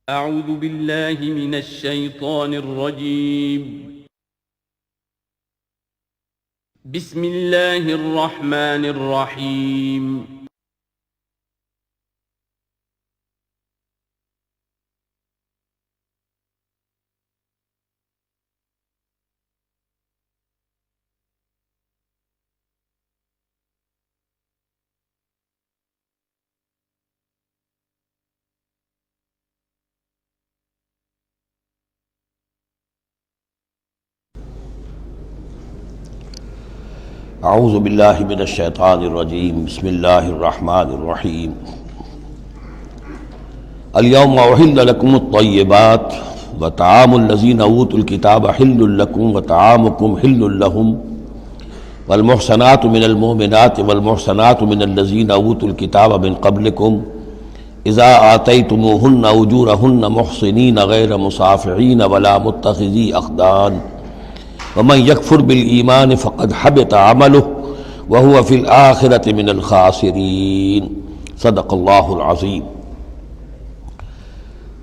اعوذ باللہ من الشیطان الرجیم بسم اللہ الرحمن الرحیم اعوذ باللہ من الشیطان الرجیم بسم اللہ الرحمن الرحیم الیوم احل لکم الطیبات وطعام الذین اوتوا الکتاب حل لکم وطعامکم حل لهم والمحصنات من المؤمنات والمحصنات من الذین اوتوا الکتاب من قبلکم اذا آتیتموہن اجورہن محصنین غیر مصافحین ولا متخذی اخدان ومن یکفر بالایمان فقد حبط عملہ وہو فی الآخرۃ من الخاسرین صدق اللہ العظیم۔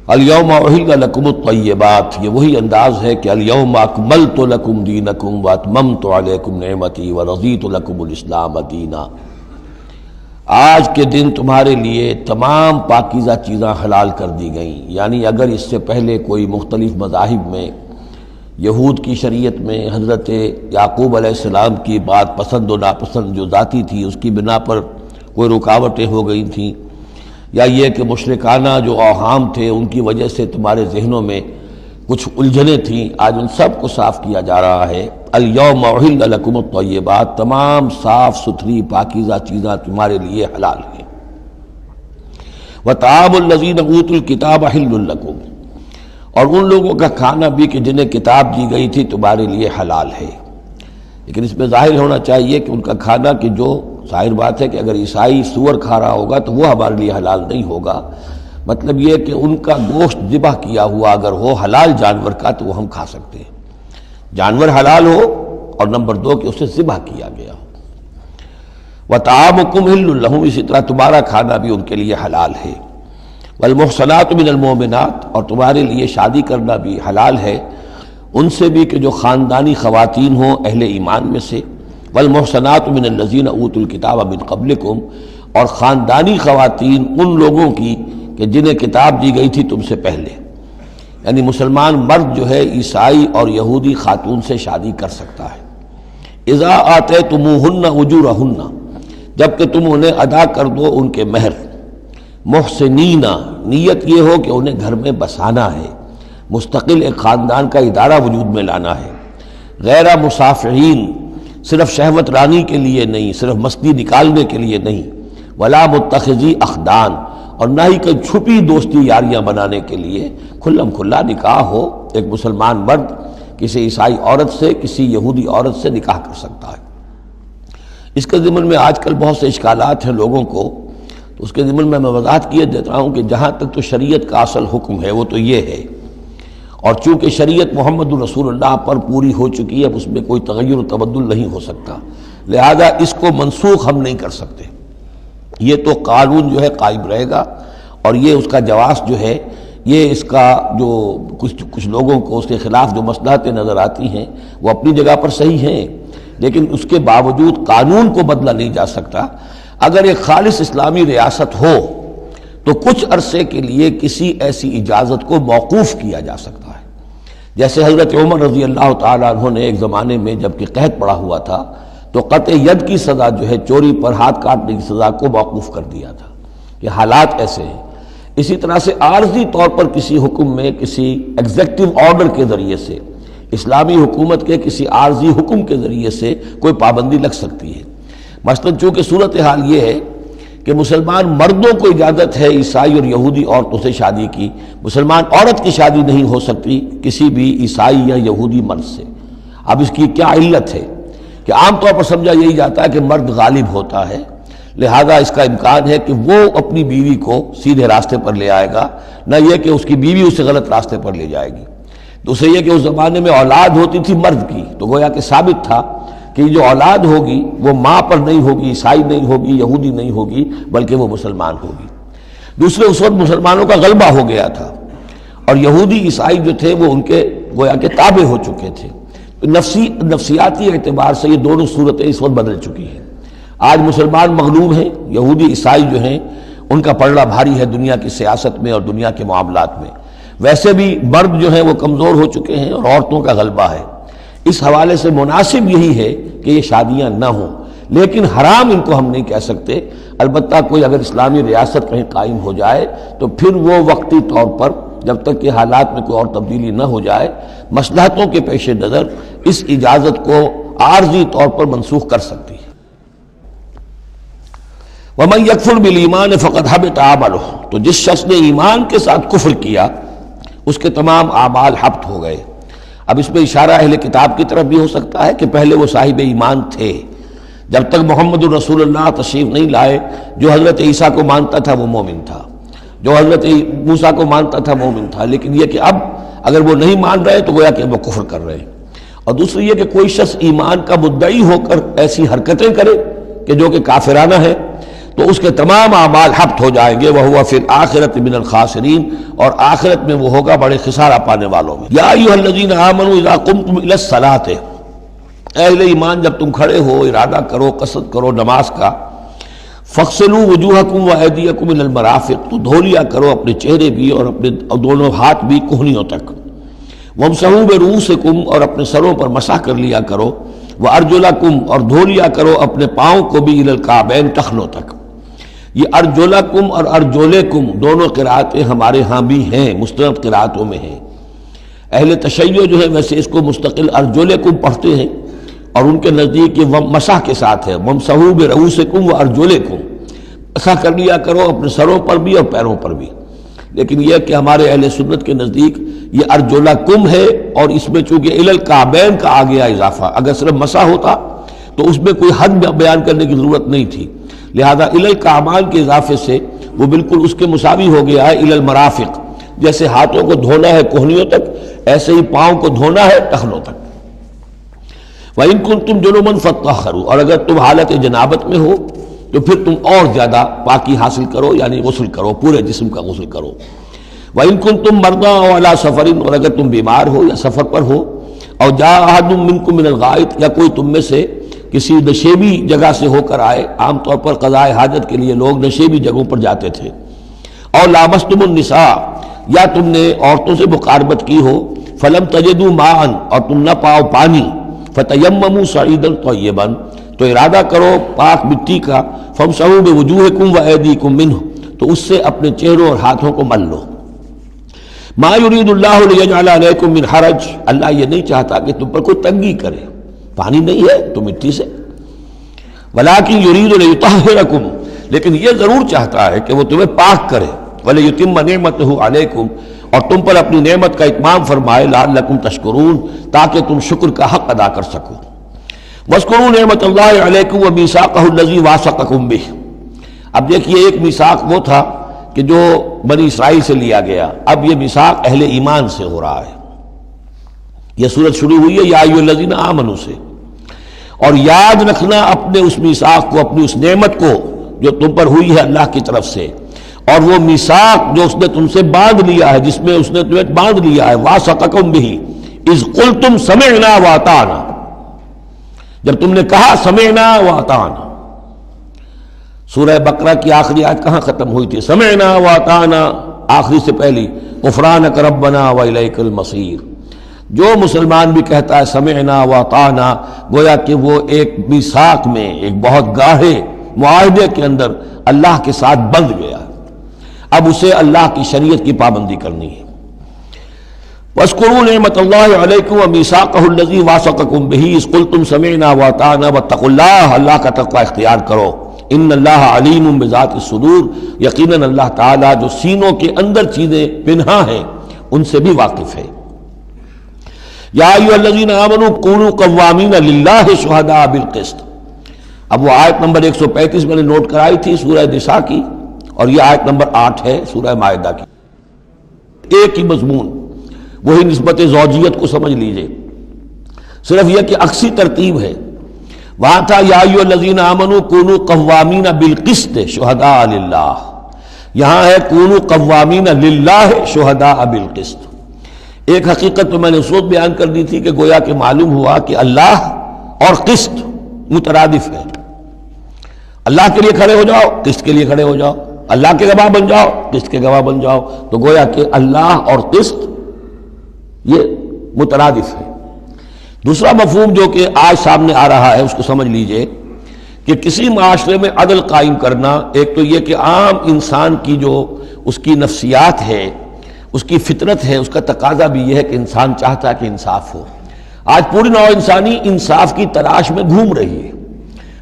الیوم احل لکم الطیبات، یہ وہی انداز ہے کہ الیوم اکملت لکم دینکم واتممت علیکم نعمتی ورضیت لکم الاسلام دینا۔ آج کے دن تمہارے لیے تمام پاکیزہ چیزاں حلال کر دی گئیں، یعنی اگر اس سے پہلے کوئی مختلف مذاہب میں، یہود کی شریعت میں حضرت یعقوب علیہ السلام کی بات پسند و ناپسند جو ذاتی تھی اس کی بنا پر کوئی رکاوٹیں ہو گئی تھیں، یا یہ کہ مشرکانہ جو اوہام تھے ان کی وجہ سے تمہارے ذہنوں میں کچھ الجھنیں تھیں، آج ان سب کو صاف کیا جا رہا ہے۔ الیوم احل لکم الطیبات، تمام صاف ستھری پاکیزہ چیزاں تمہارے لیے حلال ہیں۔ وطعام الذین اوتوا الکتاب حل لکم، اور ان لوگوں کا کھانا بھی کہ جنہیں کتاب دی گئی تھی تمہارے لیے حلال ہے۔ لیکن اس میں ظاہر ہونا چاہیے کہ ان کا کھانا کہ جو ظاہر بات ہے کہ اگر عیسائی سور کھا رہا ہوگا تو وہ ہمارے لیے حلال نہیں ہوگا، مطلب یہ کہ ان کا گوشت ذبح کیا ہوا اگر ہو حلال جانور کا تو وہ ہم کھا سکتے ہیں، جانور حلال ہو، اور نمبر دو کہ اسے ذبح کیا گیا ہو۔ وطعامکم حل لہم، اسی طرح تمہارا کھانا بھی ان کے لیے حلال ہے۔ والمحصنات من المؤمنات، اور تمہارے لیے شادی کرنا بھی حلال ہے ان سے بھی کہ جو خاندانی خواتین ہوں اہل ایمان میں سے۔ والمحصنات من الذین اوتوا الکتاب من قبلکم، اور خاندانی خواتین ان لوگوں کی کہ جنہیں کتاب دی گئی تھی تم سے پہلے، یعنی مسلمان مرد جو ہے عیسائی اور یہودی خاتون سے شادی کر سکتا ہے۔ اذا آتیتموہن اجورہن، جب کہ تم انہیں ادا کر دو ان کے مہر۔ محسنین، نیت یہ ہو کہ انہیں گھر میں بسانا ہے، مستقل ایک خاندان کا ادارہ وجود میں لانا ہے۔ غیر مصافحین، صرف شہوت رانی کے لیے نہیں، صرف مستی نکالنے کے لیے نہیں۔ ولا متخذی اخدان، اور نہ ہی کوئی چھپی دوستی یاریاں بنانے کے لیے، کھلم کھلا نکاح ہو، ایک مسلمان مرد کسی عیسائی عورت سے، کسی یہودی عورت سے نکاح کر سکتا ہے۔ اس کے ضمن میں آج کل بہت سے اشکالات ہیں لوگوں کو، تو اس کے ضمن میں وضاحت کیے دیتا ہوں کہ جہاں تک تو شریعت کا اصل حکم ہے وہ تو یہ ہے، اور چونکہ شریعت محمد رسول اللہ پر پوری ہو چکی ہے، اب اس میں کوئی تغیر و تبدل نہیں ہو سکتا، لہذا اس کو منسوخ ہم نہیں کر سکتے، یہ تو قانون جو ہے قائم رہے گا، اور یہ اس کا جواز جو ہے، یہ اس کا جو کچھ لوگوں کو اس کے خلاف جو مصلحتیں نظر آتی ہیں وہ اپنی جگہ پر صحیح ہیں، لیکن اس کے باوجود قانون کو بدلا نہیں جا سکتا۔ اگر ایک خالص اسلامی ریاست ہو تو کچھ عرصے کے لیے کسی ایسی اجازت کو موقوف کیا جا سکتا ہے، جیسے حضرت عمر رضی اللہ تعالیٰ عنہ نے ایک زمانے میں جب کہ قحط پڑا ہوا تھا تو قطع ید کی سزا جو ہے، چوری پر ہاتھ کاٹنے کی سزا کو موقوف کر دیا تھا کہ حالات ایسے ہیں۔ اسی طرح سے عارضی طور پر کسی حکم میں، کسی ایگزیکٹو آرڈر کے ذریعے سے، اسلامی حکومت کے کسی عارضی حکم کے ذریعے سے کوئی پابندی لگ سکتی ہے۔ مثلاً چونکہ صورتحال یہ ہے کہ مسلمان مردوں کو اجازت ہے عیسائی اور یہودی عورتوں سے شادی کی، مسلمان عورت کی شادی نہیں ہو سکتی کسی بھی عیسائی یا یہودی مرد سے۔ اب اس کی کیا علت ہے کہ عام طور پر سمجھا یہی جاتا ہے کہ مرد غالب ہوتا ہے، لہذا اس کا امکان ہے کہ وہ اپنی بیوی کو سیدھے راستے پر لے آئے گا، نہ یہ کہ اس کی بیوی اسے غلط راستے پر لے جائے گی۔ دوسرے یہ کہ اس زمانے میں اولاد ہوتی تھی مرد کی، تو گویا کہ ثابت تھا کہ جو اولاد ہوگی وہ ماں پر نہیں ہوگی، عیسائی نہیں ہوگی، یہودی نہیں ہوگی، بلکہ وہ مسلمان ہوگی۔ دوسرے اس وقت مسلمانوں کا غلبہ ہو گیا تھا، اور یہودی عیسائی جو تھے وہ ان کے گویا کہ تابع ہو چکے تھے. نفسیاتی اعتبار سے یہ دونوں صورتیں اس وقت بدل چکی ہیں. آج مسلمان مغلوب ہیں، یہودی عیسائی جو ہیں ان کا پلڑا بھاری ہے دنیا کی سیاست میں اور دنیا کے معاملات میں. ویسے بھی مرد جو ہیں وہ کمزور ہو چکے ہیں اور عورتوں کا غلبہ ہے. اس حوالے سے مناسب یہی ہے کہ یہ شادیاں نہ ہوں، لیکن حرام ان کو ہم نہیں کہہ سکتے. البتہ کوئی اگر اسلامی ریاست کہیں قائم ہو جائے تو پھر وہ وقتی طور پر جب تک کہ حالات میں کوئی اور تبدیلی نہ ہو جائے مصلحتوں کے پیش نظر اس اجازت کو عارضی طور پر منسوخ کر سکتی ہے. وَمَن يَكْفُرْ بِالْإِيمَانِ فَقَدْ حَبِطَ عَمَلُهُ، تو جس شخص نے ایمان کے ساتھ کفر کیا اس کے تمام اعمال حبط ہو گئے. اب اس میں اشارہ اہل کتاب کی طرف بھی ہو سکتا ہے کہ پہلے وہ صاحب ایمان تھے، جب تک محمد الرسول اللہ تشریف نہیں لائے جو حضرت عیسیٰ کو مانتا تھا وہ مومن تھا، جو حضرت موسیٰ کو مانتا تھا مومن تھا. لیکن یہ کہ اب اگر وہ نہیں مان رہے تو گویا کہ وہ کفر کر رہے ہیں. اور دوسری یہ کہ کوئی شخص ایمان کا مدعی ہو کر ایسی حرکتیں کرے کہ جو کہ کافرانہ ہے تو اس کے تمام اعمال حبط ہو جائیں گے. وَهُوَ فِي الْآخِرَةِ مِنَ الْخَاسِرِينَ، اور آخرت میں وہ ہوگا بڑے خسارہ پانے والوں میں. یا ایھا الذین آمنوا اذا قمتم الی الصلاۃ، اہل ایمان جب تم کھڑے ہو ارادہ کرو قصد کرو نماز کا، فاغسلوا وجوہکم وایدیکم الی المرافق، تو دھو لیا کرو اپنے چہرے بھی اور اپنے دونوں ہاتھ بھی کہنیوں تک. وامسحوا برؤوسکم، اور اپنے سروں پر مسح کر لیا کرو. وارجلکم، اور دھو لیا کرو اپنے پاؤں کو بھی الی الکعبین، ٹخنوں تک. یہ ارجلکم اور ارجلکم دونوں قرأتیں ہمارے ہاں بھی ہیں، مستند قرأتوں میں ہیں. اہل تشیع جو ہے ویسے اس کو مستقل ارجلکم پڑھتے ہیں اور ان کے نزدیک یہ مسح کے ساتھ ہے. وامسحوا برؤوسکم وارجلکم، مسح کر لیا کرو اپنے سروں پر بھی اور پیروں پر بھی. لیکن یہ کہ ہمارے اہل سنت کے نزدیک یہ ارجلکم ہے، اور اس میں چونکہ الی الکعبین کا آ گیا اضافہ، اگر صرف مسح ہوتا تو اس میں کوئی حد بیان کرنے کی ضرورت نہیں تھی. لہذا الی الکعبین کے اضافے سے وہ بالکل اس کے مساوی ہو گیا ہے الی المرافق. جیسے ہاتھوں کو دھونا ہے کہنیوں تک، ایسے ہی پاؤں کو دھونا ہے ٹخنوں تک. وَإِن كُنتُمْ جُنُبًا فَطَّهَّرُوا، اور اگر تم حالت جنابت میں ہو تو پھر تم اور زیادہ پاکی حاصل کرو، یعنی غسل کرو، پورے جسم کا غسل کرو. وَإِن كُنتُمْ مَرْضَىٰ أَوْ عَلَىٰ سَفَرٍ، اور اگر تم بیمار ہو یا سفر پر ہو. اور جاء أَحَدٌ مِّنكُم مِّنَ الْغَائِطِ، یا کوئی تم میں سے کسی نشیبی جگہ سے ہو کر آئے. عام طور پر قضاء حاجت کے لیے لوگ نشیبی جگہوں پر جاتے تھے. اور لامستم النساء، یا تم نے عورتوں سے مقاربت کی ہو. فلم تجدوا ماء، اور تم نہ پاؤ پانی. فتیمموا صعیدا طیبا، تو ارادہ کرو پاک مٹی کا. فامسحوا بوجوہکم وایدیکم منہ، تو اس سے اپنے چہروں اور ہاتھوں کو مل لو. ما یرید اللہ لیجعل علیکم من حرج، اللہ یہ نہیں چاہتا کہ تم پر کوئی تنگی کرے. پانی نہیں ہے تو مٹی سے. ولکن یرید لیطہرکم، لیکن یہ ضرور چاہتا ہے کہ وہ تمہیں پاک کرے. ولیتم نعمتہ علیکم، اور تم پر اپنی نعمت کا اتمام فرمائے. لعلکم تشکرون، تاکہ تم شکر کا حق ادا کر سکو. واذکروا نعمت اللہ علیکم ومیثاقہ الذی واثقکم بہ. اب دیکھیے ایک میثاق وہ تھا کہ جو بنی اسرائیل سے لیا گیا، اب یہ میثاق اہل ایمان سے ہو رہا ہے. یہ سورت شروع ہوئی ہے یا ایھا الذین آمنوا سے. اور یاد رکھنا اپنے اس میثاق کو، اپنی اس نعمت کو جو تم پر ہوئی ہے اللہ کی طرف سے، اور وہ میثاق جو اس نے تم سے باندھ لیا ہے، جس میں اس نے تمہیں باندھ لیا ہے. واثقکم بہ اذ قلتم سمعنا واطعنا، جب تم نے کہا سمعنا واطعنا. سورہ بقرہ کی آخری آیت کہاں ختم ہوئی تھی؟ سمعنا واطعنا، آخری سے پہلی غفرانک ربنا والیک المصیر. جو مسلمان بھی کہتا ہے سمعنا واطعنا، گویا کہ وہ ایک میثاق میں، ایک بہت گاڑھے معاہدے کے اندر اللہ کے ساتھ بندھ گیا. اب اسے اللہ کی شریعت کی پابندی کرنی ہے. وَاذْكُرُوا نِعْمَتَ اللَّهِ عَلَيْكُمْ وَمِيثَاقَهُ الَّذِي وَاثَقَكُمْ بِهِ إِذْ قُلْتُمْ سَمِعْنَا وَأَطَعْنَا وَاتَّقُوا اللَّهَ، اللہ کا تقوی اختیار کرو. ان اللہ علیم بذات الصدور، یقیناً اللہ تعالیٰ جو سینوں کے اندر چیزیں پنہا ہیں ان سے بھی واقف ہے. یا ایھا الذین آمنوا کونوا قوامین للہ شہداء بالقسط. اب وہ آیت نمبر 135 میں نے نوٹ کرائی تھی سورہ نساء کی، اور یہ آیت نمبر 8 ہے سورہ مائدہ کی. ایک ہی مضمون، وہی نسبت زوجیت کو سمجھ لیجئے، صرف یہ کہ عکسی ترتیب ہے. وہاں تھا یا ایھا الذین آمنوا کونوا قوامین بالقسط شہداء للہ، یہاں ہے کونوا قوامین للہ شہداء بالقسط. ایک حقیقت تو میں نے اس وقت بیان کر دی تھی کہ گویا کہ معلوم ہوا کہ اللہ اور قسط مترادف ہے. اللہ کے لیے کھڑے ہو جاؤ، قسط کے لیے کھڑے ہو جاؤ، اللہ کے گواہ بن جاؤ، قسط کے گواہ بن جاؤ. تو گویا کہ اللہ اور قسط یہ مترادف ہے. دوسرا مفہوم جو کہ آج سامنے آ رہا ہے اس کو سمجھ لیجئے کہ کسی معاشرے میں عدل قائم کرنا، ایک تو یہ کہ عام انسان کی جو اس کی نفسیات ہے، اس کی فطرت ہے، اس کا تقاضا بھی یہ ہے کہ انسان چاہتا ہے کہ انصاف ہو. آج پوری نوع انسانی انصاف کی تلاش میں گھوم رہی ہے.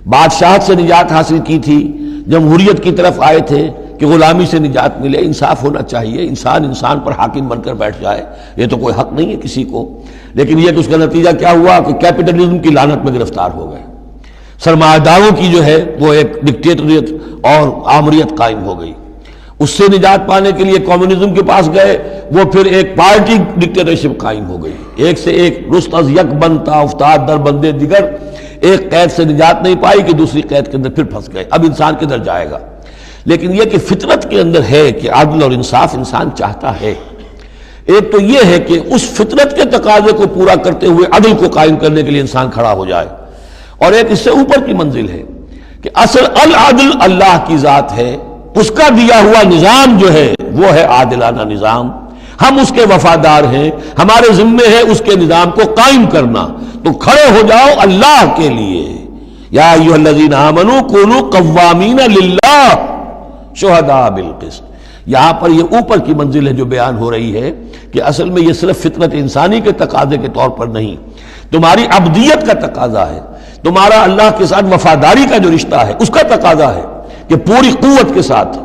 بادشاہت سے نجات حاصل کی تھی، جمہوریت کی طرف آئے تھے کہ غلامی سے نجات ملے، انصاف ہونا چاہیے، انسان پر حاکم بن کر بیٹھ جائے، یہ تو کوئی حق نہیں ہے کسی کو. لیکن یہ کہ اس کا نتیجہ کیا ہوا کہ کیپٹلزم کی لعنت میں گرفتار ہو گئے. سرمایہ داروں کی جو ہے وہ ایک ڈکٹیٹریٹ اور آمریت قائم ہو گئی. اس سے نجات پانے کے لیے کمیونزم کے پاس گئے، وہ پھر ایک پارٹی ڈکٹیٹرشپ قائم ہو گئی. ایک سے ایک رست از یک بنتا افتاد در بندے دیگر. ایک قید سے نجات نہیں پائی کہ دوسری قید کے اندر پھر پھنس گئے. اب انسان کدھر جائے گا؟ لیکن یہ کہ فطرت کے اندر ہے کہ عدل اور انصاف انسان چاہتا ہے. ایک تو یہ ہے کہ اس فطرت کے تقاضے کو پورا کرتے ہوئے عدل کو قائم کرنے کے لیے انسان کھڑا ہو جائے. اور ایک اس سے اوپر کی منزل ہے کہ اصل العدل اللہ کی ذات ہے، اس کا دیا ہوا نظام جو ہے وہ ہے عادلانہ نظام. ہم اس کے وفادار ہیں، ہمارے ذمے ہے اس کے نظام کو قائم کرنا. تو کھڑے ہو جاؤ اللہ کے لیے. یا ایھا الذین آمنوا کونوا قوامین للہ شہداء بالقسط. یہاں پر یہ اوپر کی منزل ہے جو بیان ہو رہی ہے کہ اصل میں یہ صرف فطرت انسانی کے تقاضے کے طور پر نہیں، تمہاری عبدیت کا تقاضا ہے، تمہارا اللہ کے ساتھ وفاداری کا جو رشتہ ہے اس کا تقاضا ہے کہ پوری قوت کے ساتھ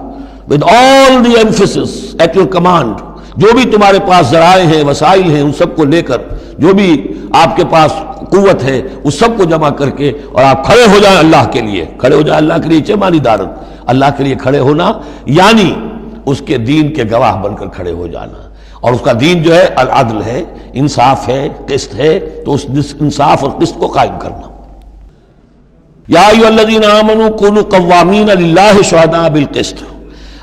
with all the emphasis at your command، جو بھی تمہارے پاس ذرائع ہیں، وسائل ہیں، ان سب کو لے کر، جو بھی آپ کے پاس قوت ہے اس سب کو جمع کر کے، اور آپ کھڑے ہو جائیں اللہ کے لیے. کھڑے ہو جائیں اللہ کے لیے چمانی دارت. اللہ کے لیے کھڑے ہونا یعنی اس کے دین کے گواہ بن کر کھڑے ہو جانا. اور اس کا دین جو ہے العدل ہے، انصاف ہے، قسط ہے. تو اس انصاف اور قسط کو قائم کرنا. یا ایھا الذین آمنوا کونوا قوامین للہ شہداء بالقسط.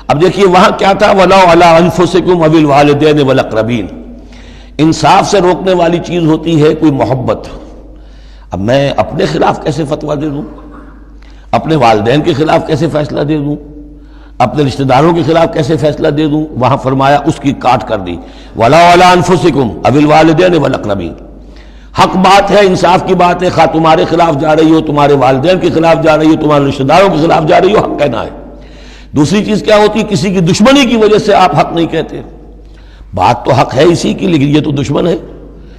اب دیکھیے وہاں کیا تھا، وَلَوْ عَلَىٰ أَنفُسِكُمْ أَوِ الْوَالِدَيْنِ وَالْأَقْرَبِينَ. انصاف سے روکنے والی چیز ہوتی ہے کوئی محبت. اب میں اپنے خلاف کیسے فتویٰ دے دوں، اپنے والدین کے خلاف کیسے فیصلہ دے دوں، اپنے رشتہ داروں کے خلاف کیسے فیصلہ دے دوں؟ وہاں فرمایا اس کی کاٹ کر دی، وَلَوْ عَلَىٰ أَنفُسِكُمْ أَوِ الْوَالِدَيْنِ وَالْأَقْرَبِينَ. حق بات ہے، انصاف کی بات ہے، خواہ تمہارے خلاف جا رہی ہو، تمہارے والدین کے خلاف جا رہی ہو، تمہارے رشتہ داروں کے خلاف جا رہی ہو، حق کہنا ہے. دوسری چیز کیا ہوتی ہے، کسی کی دشمنی کی وجہ سے آپ حق نہیں کہتے. بات تو حق ہے اسی کی، لیکن یہ تو دشمن ہے،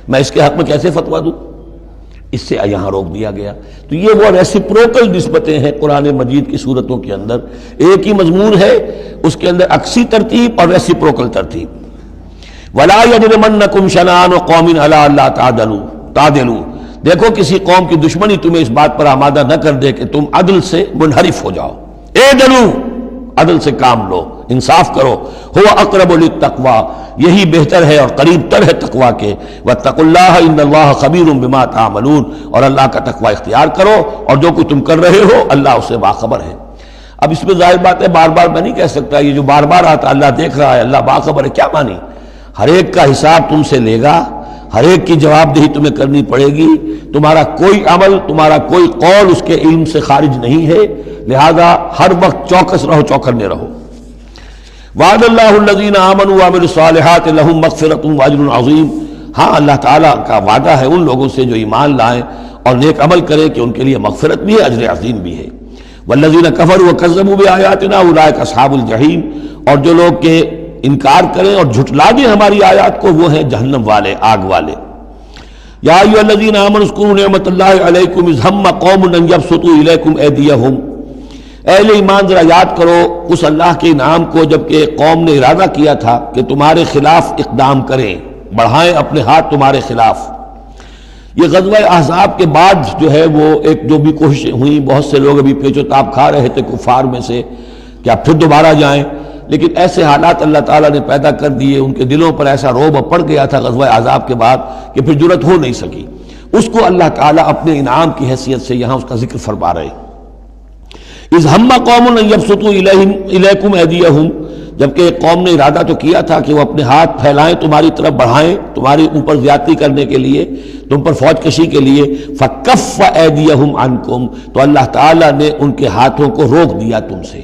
میں اس کے حق میں کیسے فتویٰ دوں؟ اس سے یہاں روک دیا گیا. تو یہ وہ ریسیپروکل نسبتیں ہیں قرآن مجید کی صورتوں کے اندر. ایک ہی مضمون ہے، اس کے اندر عکسی ترتیب اور ریسیپروکل ترتیب. وَلَا يَجْرِمَنَّكُمْ شَنَآنُ قَوْمٍ عَلَىٰ أَلَّا تعْدِلُوا. دیکھو کسی قوم کی دشمنی تمہیں اس بات پر آمادہ نہ کر دے کہ تم عدل سے منحرف ہو جاؤ. اعدلوا، عدل سے کام لو، انصاف کرو. هو اقرب للتقوی، یہی بہتر ہے اور قریب تر ہے تقوی کے. واتقوا اللہ ان اللہ خبیر بما تعملون. اور اللہ کا تقوی اختیار کرو، اور جو کچھ تم کر رہے ہو اللہ اس سے باخبر ہے. اب اس میں ظاہر بات ہے بار بار میں نہیں کہہ سکتا یہ جو بار بار آتا اللہ دیکھ رہا ہے، اللہ باخبر ہے، کیا مانی؟ ہر ایک کا حساب تم سے لے گا، ہر ایک کی جواب دہی تمہیں کرنی پڑے گی. تمہارا کوئی عمل، تمہارا کوئی قول اس کے علم سے خارج نہیں ہے، لہذا ہر وقت چوکس رہو، چوکنے رہو. وعد اللہ الذین آمنوا وعملوا الصالحات لہم مغفرۃ واجر عظیم. ہاں اللہ تعالیٰ کا وعدہ ہے ان لوگوں سے جو ایمان لائیں اور نیک عمل کریں کہ ان کے لیے مغفرت بھی ہے، اجر عظیم بھی ہے. والذین کفروا وکذبوا بآیاتنا اولئک اصحاب الجحیم. اور جو لوگ کہ انکار کریں اور جھٹلا دیں ہماری آیات کو، وہ ہیں جہنم والے، آگ والے. یا ایھا الذین آمنوا اذکروا نعمت اللہ علیکم اذ ہم قوم ان یبسطوا الیکم ایدیہم. اہل ایمان ذرا یاد کرو اس اللہ کے انعام کو جب کہ قوم نے ارادہ کیا تھا کہ تمہارے خلاف اقدام کریں، بڑھائیں اپنے ہاتھ تمہارے خلاف. یہ غزوہ احزاب کے بعد جو ہے وہ ایک جو بھی کوششیں ہوئیں، بہت سے لوگ ابھی پیچ و تاب کھا رہے تھے کفار میں سے کہ آپ پھر دوبارہ جائیں، لیکن ایسے حالات اللہ تعالیٰ نے پیدا کر دیے، ان کے دلوں پر ایسا رعب پڑ گیا تھا غزوہ احزاب کے بعد کہ پھر جرأت ہو نہیں سکی. اس کو اللہ تعالیٰ اپنے انعام کی حیثیت سے یہاں اس کا ذکر فرما رہے. اذ ہم قوم ان یبسطوا الیکم ایدیہم. جبکہ ایک قوم نے ارادہ تو کیا تھا کہ وہ اپنے ہاتھ پھیلائیں تمہاری طرف بڑھائیں تمہارے اوپر زیادتی کرنے کے لیے، تم پر فوج کشی کے لیے، فکف ایدیہم عنکم، تو اللہ تعالیٰ نے ان کے ہاتھوں کو روک دیا تم سے۔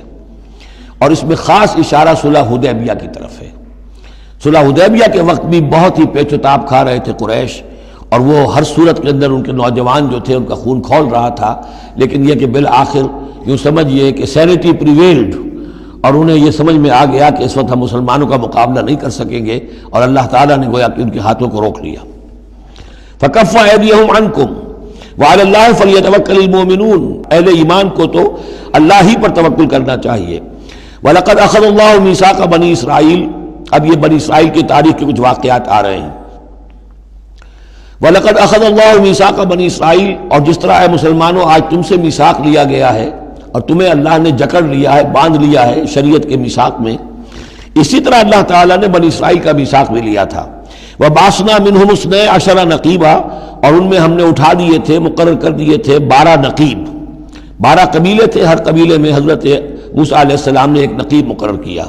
اور اس میں خاص اشارہ صلح حدیبیہ کی طرف ہے۔ صلح حدیبیہ کے وقت بھی بہت ہی پیچ و تاب کھا رہے تھے قریش، اور وہ ہر صورت کے اندر ان کے نوجوان جو تھے ان کا خون کھول رہا تھا، لیکن یہ کہ بالآخر یوں سمجھیے کہ سینٹی پریویلڈ، اور انہیں یہ سمجھ میں آ گیا کہ اس وقت ہم مسلمانوں کا مقابلہ نہیں کر سکیں گے، اور اللہ تعالیٰ نے گویا کہ ان کے ہاتھوں کو روک لیا۔ فکف ایدیہم عنکم وعلی اللہ فلیتوکل المؤمنون، اہل ایمان کو تو اللہ ہی پر توکل کرنا چاہیے۔ وَلَقَدْ أَخَذَ اللَّهُ مِيثَاقَ بنی اسرائیل، اب یہ بنی اسرائیل کی تاریخ کے کچھ واقعات آ رہے ہیں۔ وَلَقَدْ أَخَذَ اللَّهُ مِيثَاقَ بنی اسرائیل، اور جس طرح اے مسلمانوں آج تم سے میثاق لیا گیا ہے اور تمہیں اللہ نے جکڑ لیا ہے، باندھ لیا ہے شریعت کے میثاق میں، اسی طرح اللہ تعالیٰ نے بنی اسرائیل کا میثاق بھی لیا تھا۔ وَبَعَثْنَا مِنْهُمُ اثْنَيْ عَشَرَ نَقِيبًا، اور ان میں ہم نے اٹھا دیے تھے، مقرر کر دیے تھے 12 نقیب، 12 قبیلے تھے، ہر قبیلے میں حضرت موسیٰ علیہ السلام نے ایک نقیب مقرر کیا۔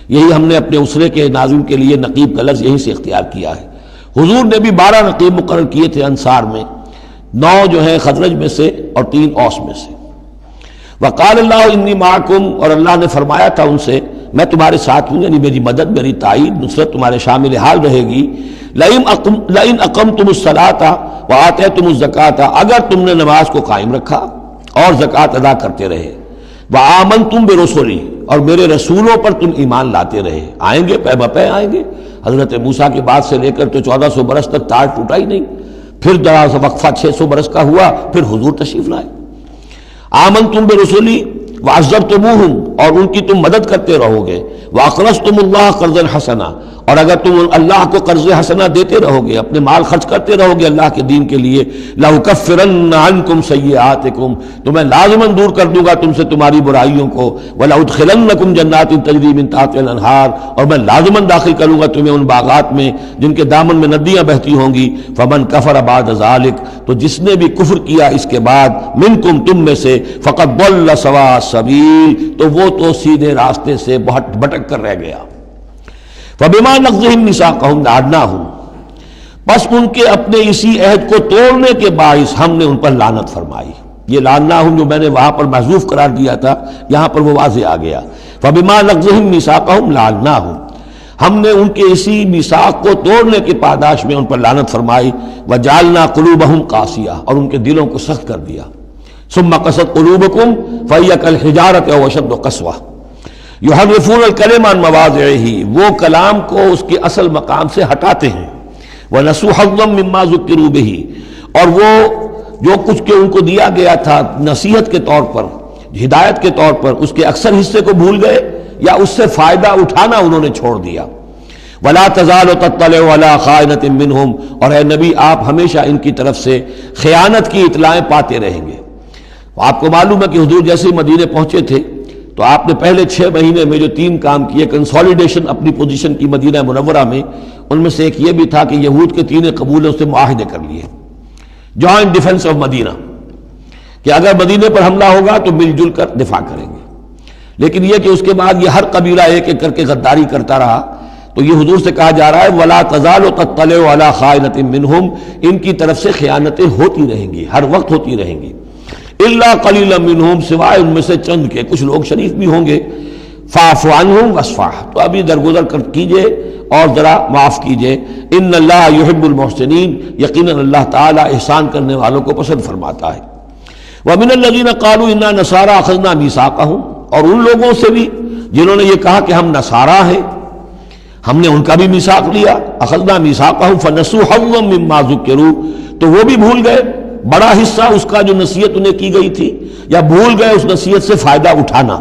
یہی ہم نے اپنے اسرے کے ناظرین کے لیے نقیب کا لفظ یہیں سے اختیار کیا ہے۔ حضور نے بھی 12 نقیب مقرر کیے تھے انصار میں، 9 جو ہیں خزرج میں سے اور 3 اوس میں سے۔ وقال اللہ انی معکم، اور اللہ نے فرمایا تھا ان سے میں تمہارے ساتھ ہوں، یعنی میری مدد، میری تائید، نصرت تمہارے شامل حال رہے گی۔ لئن اقمتم الصلاۃ وآتیتم الزکاۃ، اگر تم نے نماز کو قائم رکھا اور زکوٰۃ ادا کرتے رہے، وآمنتم برسلی، اور میرے رسولوں پر تم ایمان لاتے رہے، آئیں گے پے بپے آئیں گے۔ حضرت موسیٰ کے بعد سے لے کر تو 1400 برس تک تار ٹوٹا ہی نہیں، پھر ذرا سا وقفہ 600 برس کا ہوا، پھر حضور تشریف لائے۔ آمنتم برسلی وعزرتموہم، اور ان کی تم مدد کرتے رہو گے، واقرضتم اللہ قرضا حسنا، اور اگر تم اللہ کو قرض حسنا دیتے رہو گے، اپنے مال خرچ کرتے رہو گے اللہ کے دین کے لیے، لأکفرن عنکم سیئاتکم، تو میں لازماً دور کر دوں گا تم سے تمہاری برائیوں کو، ولأدخلنکم جنات تجری من تحتہا الانہار، اور میں لازماً داخل کروں گا تمہیں ان باغات میں جن کے دامن میں ندیاں بہتی ہوں گی۔ فمن کفر بعد ذلک، تو جس نے بھی کفر کیا اس کے بعد، منکم تم میں سے، فقد ضل سواء السبیل، تو وہ تو سیدھے راستے سے بہت بھٹک کر رہ گیا۔ فَبِمَا نَقْضِهِمْ مِيثَاقَهُمْ لَعَنَّاهُمْ، بس ان کے اپنے اسی عہد کو توڑنے کے باعث ہم نے ان پر لعنت فرمائی۔ یہ لعناہم جو میں نے وہاں پر محذوف قرار دیا تھا، یہاں پر وہ واضح آ گیا۔ فَبِمَا نَقْضِهِمْ مِيثَاقَهُمْ لَعَنَّاهُمْ، ہم نے ان کے اسی میثاق کو توڑنے کے پاداش میں ان پر لعنت فرمائی۔ وَجَعَلْنَا قُلُوبَهُمْ قَاسِيَةً، اور ان کے دلوں کو سخت کر دیا۔ ثُمَّ قَسَتْ قُلُوبُكُمْ فَهِيَ كَالْحِجَارَةِ أَوْ أَشَدُّ قَسْوَةً یحرفون الکلم عن مواضعہ، وہ کلام کو اس کے اصل مقام سے ہٹاتے ہیں۔ ونسوا حظا مما ذکروا بہ، اور وہ جو کچھ کہ ان کو دیا گیا تھا نصیحت کے طور پر، ہدایت کے طور پر، اس کے اکثر حصے کو بھول گئے یا اس سے فائدہ اٹھانا انہوں نے چھوڑ دیا۔ ولا تزال تطلع علی خائنۃ منہم، اور اے نبی آپ ہمیشہ ان کی طرف سے خیانت کی اطلاعیں پاتے رہیں گے۔ آپ کو معلوم ہے کہ حضور جیسے ہی مدینے پہنچے تھے تو آپ نے پہلے 6 مہینے میں جو 3 کام کیے، کنسولیڈیشن اپنی پوزیشن کی مدینہ منورہ میں، ان میں سے ایک یہ بھی تھا کہ یہود کے 3 قبولوں سے معاہدے کر لیے، جوائنٹ ڈیفنس آف مدینہ، کہ اگر مدینے پر حملہ ہوگا تو مل جل کر دفاع کریں گے۔ لیکن یہ کہ اس کے بعد یہ ہر قبیلہ ایک ایک کر کے غداری کرتا رہا، تو یہ حضور سے کہا جا رہا ہے وَلَا تَزَالُ تَطَّلِعُ عَلَىٰ خَائِنَةٍ مِّنْهُمْ، ان کی طرف سے خیانتیں ہوتی رہیں گی، ہر وقت ہوتی رہیں گی۔ الا قلیلا منہم، سوائے ان میں سے چند کے، کچھ لوگ شریف بھی ہوں گے۔ فاعف عنہم واصفح، تو ابھی درگزر کر کیجئے اور ذرا معاف کیجئے۔ ان اللہ یحب المحسنین، یقیناً اللہ تعالیٰ احسان کرنے والوں کو پسند فرماتا ہے۔ ومن الذین قالوا انا نصارى اخذنا میثاقهم، اور ان لوگوں سے بھی جنہوں نے یہ کہا کہ ہم نصارہ ہیں، ہم نے ان کا بھی میثاق لیا۔ اخذنا میثاقهم فنسوا حظا مما ذکروا، تو وہ بھی بھول گئے بڑا حصہ اس کا جو نصیحت انہیں کی گئی تھی، یا بھول گئے اس نصیحت سے فائدہ اٹھانا۔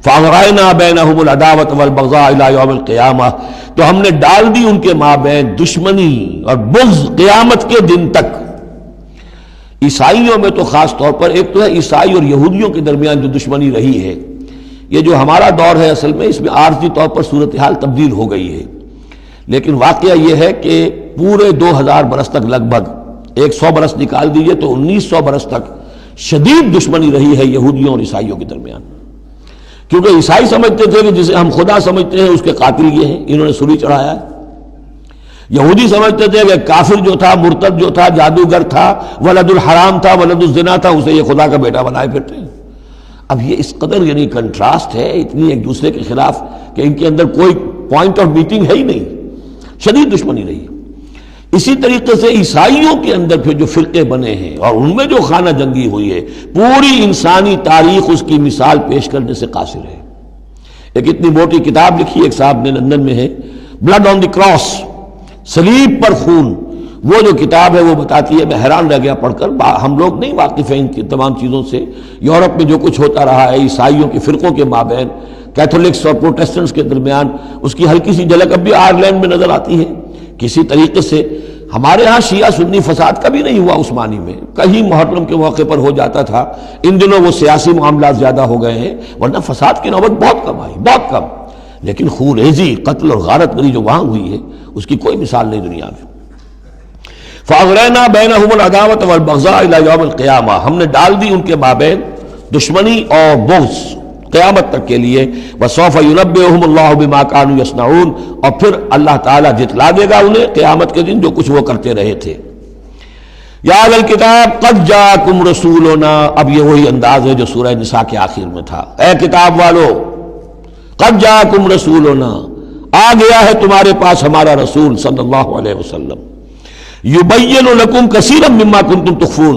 فَأَغْرَيْنَا بَيْنَهُمُ الْعَدَاوَةَ وَالْبَغْضَاءَ إِلَىٰ يَوْمِ الْقِيَامَةِ، تو ہم نے ڈال دی ان کے مابین دشمنی اور بغض قیامت کے دن تک۔ عیسائیوں میں تو خاص طور پر ایک تو ہے عیسائی اور یہودیوں کے درمیان جو دشمنی رہی ہے، یہ جو ہمارا دور ہے اصل میں اس میں عارضی طور پر صورتحال تبدیل ہو گئی ہے، لیکن واقعہ یہ ہے کہ پورے 2000 برس تک، لگ بھگ 100 برس نکال دیجئے تو 1900 برس تک شدید دشمنی رہی ہے یہودیوں اور عیسائیوں کے درمیان۔ کیونکہ عیسائی سمجھتے تھے کہ جسے ہم خدا سمجھتے ہیں اس کے قاتل یہ ہیں، انہوں نے سولی چڑھایا ہے۔ یہودی سمجھتے تھے کہ کافر جو تھا، مرتد جو تھا، جادوگر تھا، ولد الحرام تھا، ولد الزنا تھا، اسے یہ خدا کا بیٹا بنائے پھرتے ہیں۔ اب یہ اس قدر یعنی کنٹراسٹ ہے اتنی ایک دوسرے کے خلاف کہ ان کے اندر کوئی پوائنٹ آف میٹنگ ہے ہی نہیں، شدید دشمنی رہی۔ اسی طریقے سے عیسائیوں کے اندر پھر جو فرقے بنے ہیں اور ان میں جو خانہ جنگی ہوئی ہے، پوری انسانی تاریخ اس کی مثال پیش کرنے سے قاصر ہے۔ ایک اتنی موٹی کتاب لکھی ایک صاحب نے، لندن میں ہے، بلڈ آن دی کراس، صلیب پر خون، وہ جو کتاب ہے وہ بتاتی ہے، میں حیران رہ گیا پڑھ کر، ہم لوگ نہیں واقف ہیں ان کی تمام چیزوں سے، یورپ میں جو کچھ ہوتا رہا ہے عیسائیوں کے فرقوں کے مابین، کیتھولکس اور پروٹیسٹنٹس کے درمیان، اس کی ہلکی سی جھلک اب بھی آئرلینڈ میں نظر آتی ہے۔ کسی طریقے سے ہمارے ہاں شیعہ سنی فساد کبھی نہیں ہوا عثمانی میں، کہیں محرم کے موقع پر ہو جاتا تھا، ان دنوں وہ سیاسی معاملات زیادہ ہو گئے ہیں، ورنہ فساد کی نوبت بہت کم آئی، بہت کم۔ لیکن خون ریزی، قتل اور غارت گری جو وہاں ہوئی ہے اس کی کوئی مثال نہیں دنیا میں۔ فَأَغْرَيْنَا بَيْنَهُمُ الْعَدَاوَةَ وَالْبَغْضَاءَ إِلَى يَوْمِ الْقِيَامَةِ، ہم نے ڈال دی ان کے مابین دشمنی اور بغض قیامت تک کے لیے۔ وَسَوْفَ يُنَبِّئُهُمُ اللَّهُ بِمَا كَانُوا يَصْنَعُونَ، اور پھر اللہ تعالیٰ جتلا دے گا انہیں قیامت کے دن جو کچھ وہ کرتے رہے تھے۔ یا اہل الکتاب قد جاءکم رسولنا، اب یہ وہی انداز ہے جو سورہ نساء کے آخر میں تھا، اے کتاب والو، قد جاءکم رسولنا، آ گیا ہے تمہارے پاس ہمارا رسول صلی اللہ علیہ وسلم، یبین لکم کثیرا مما کنتم تخفون،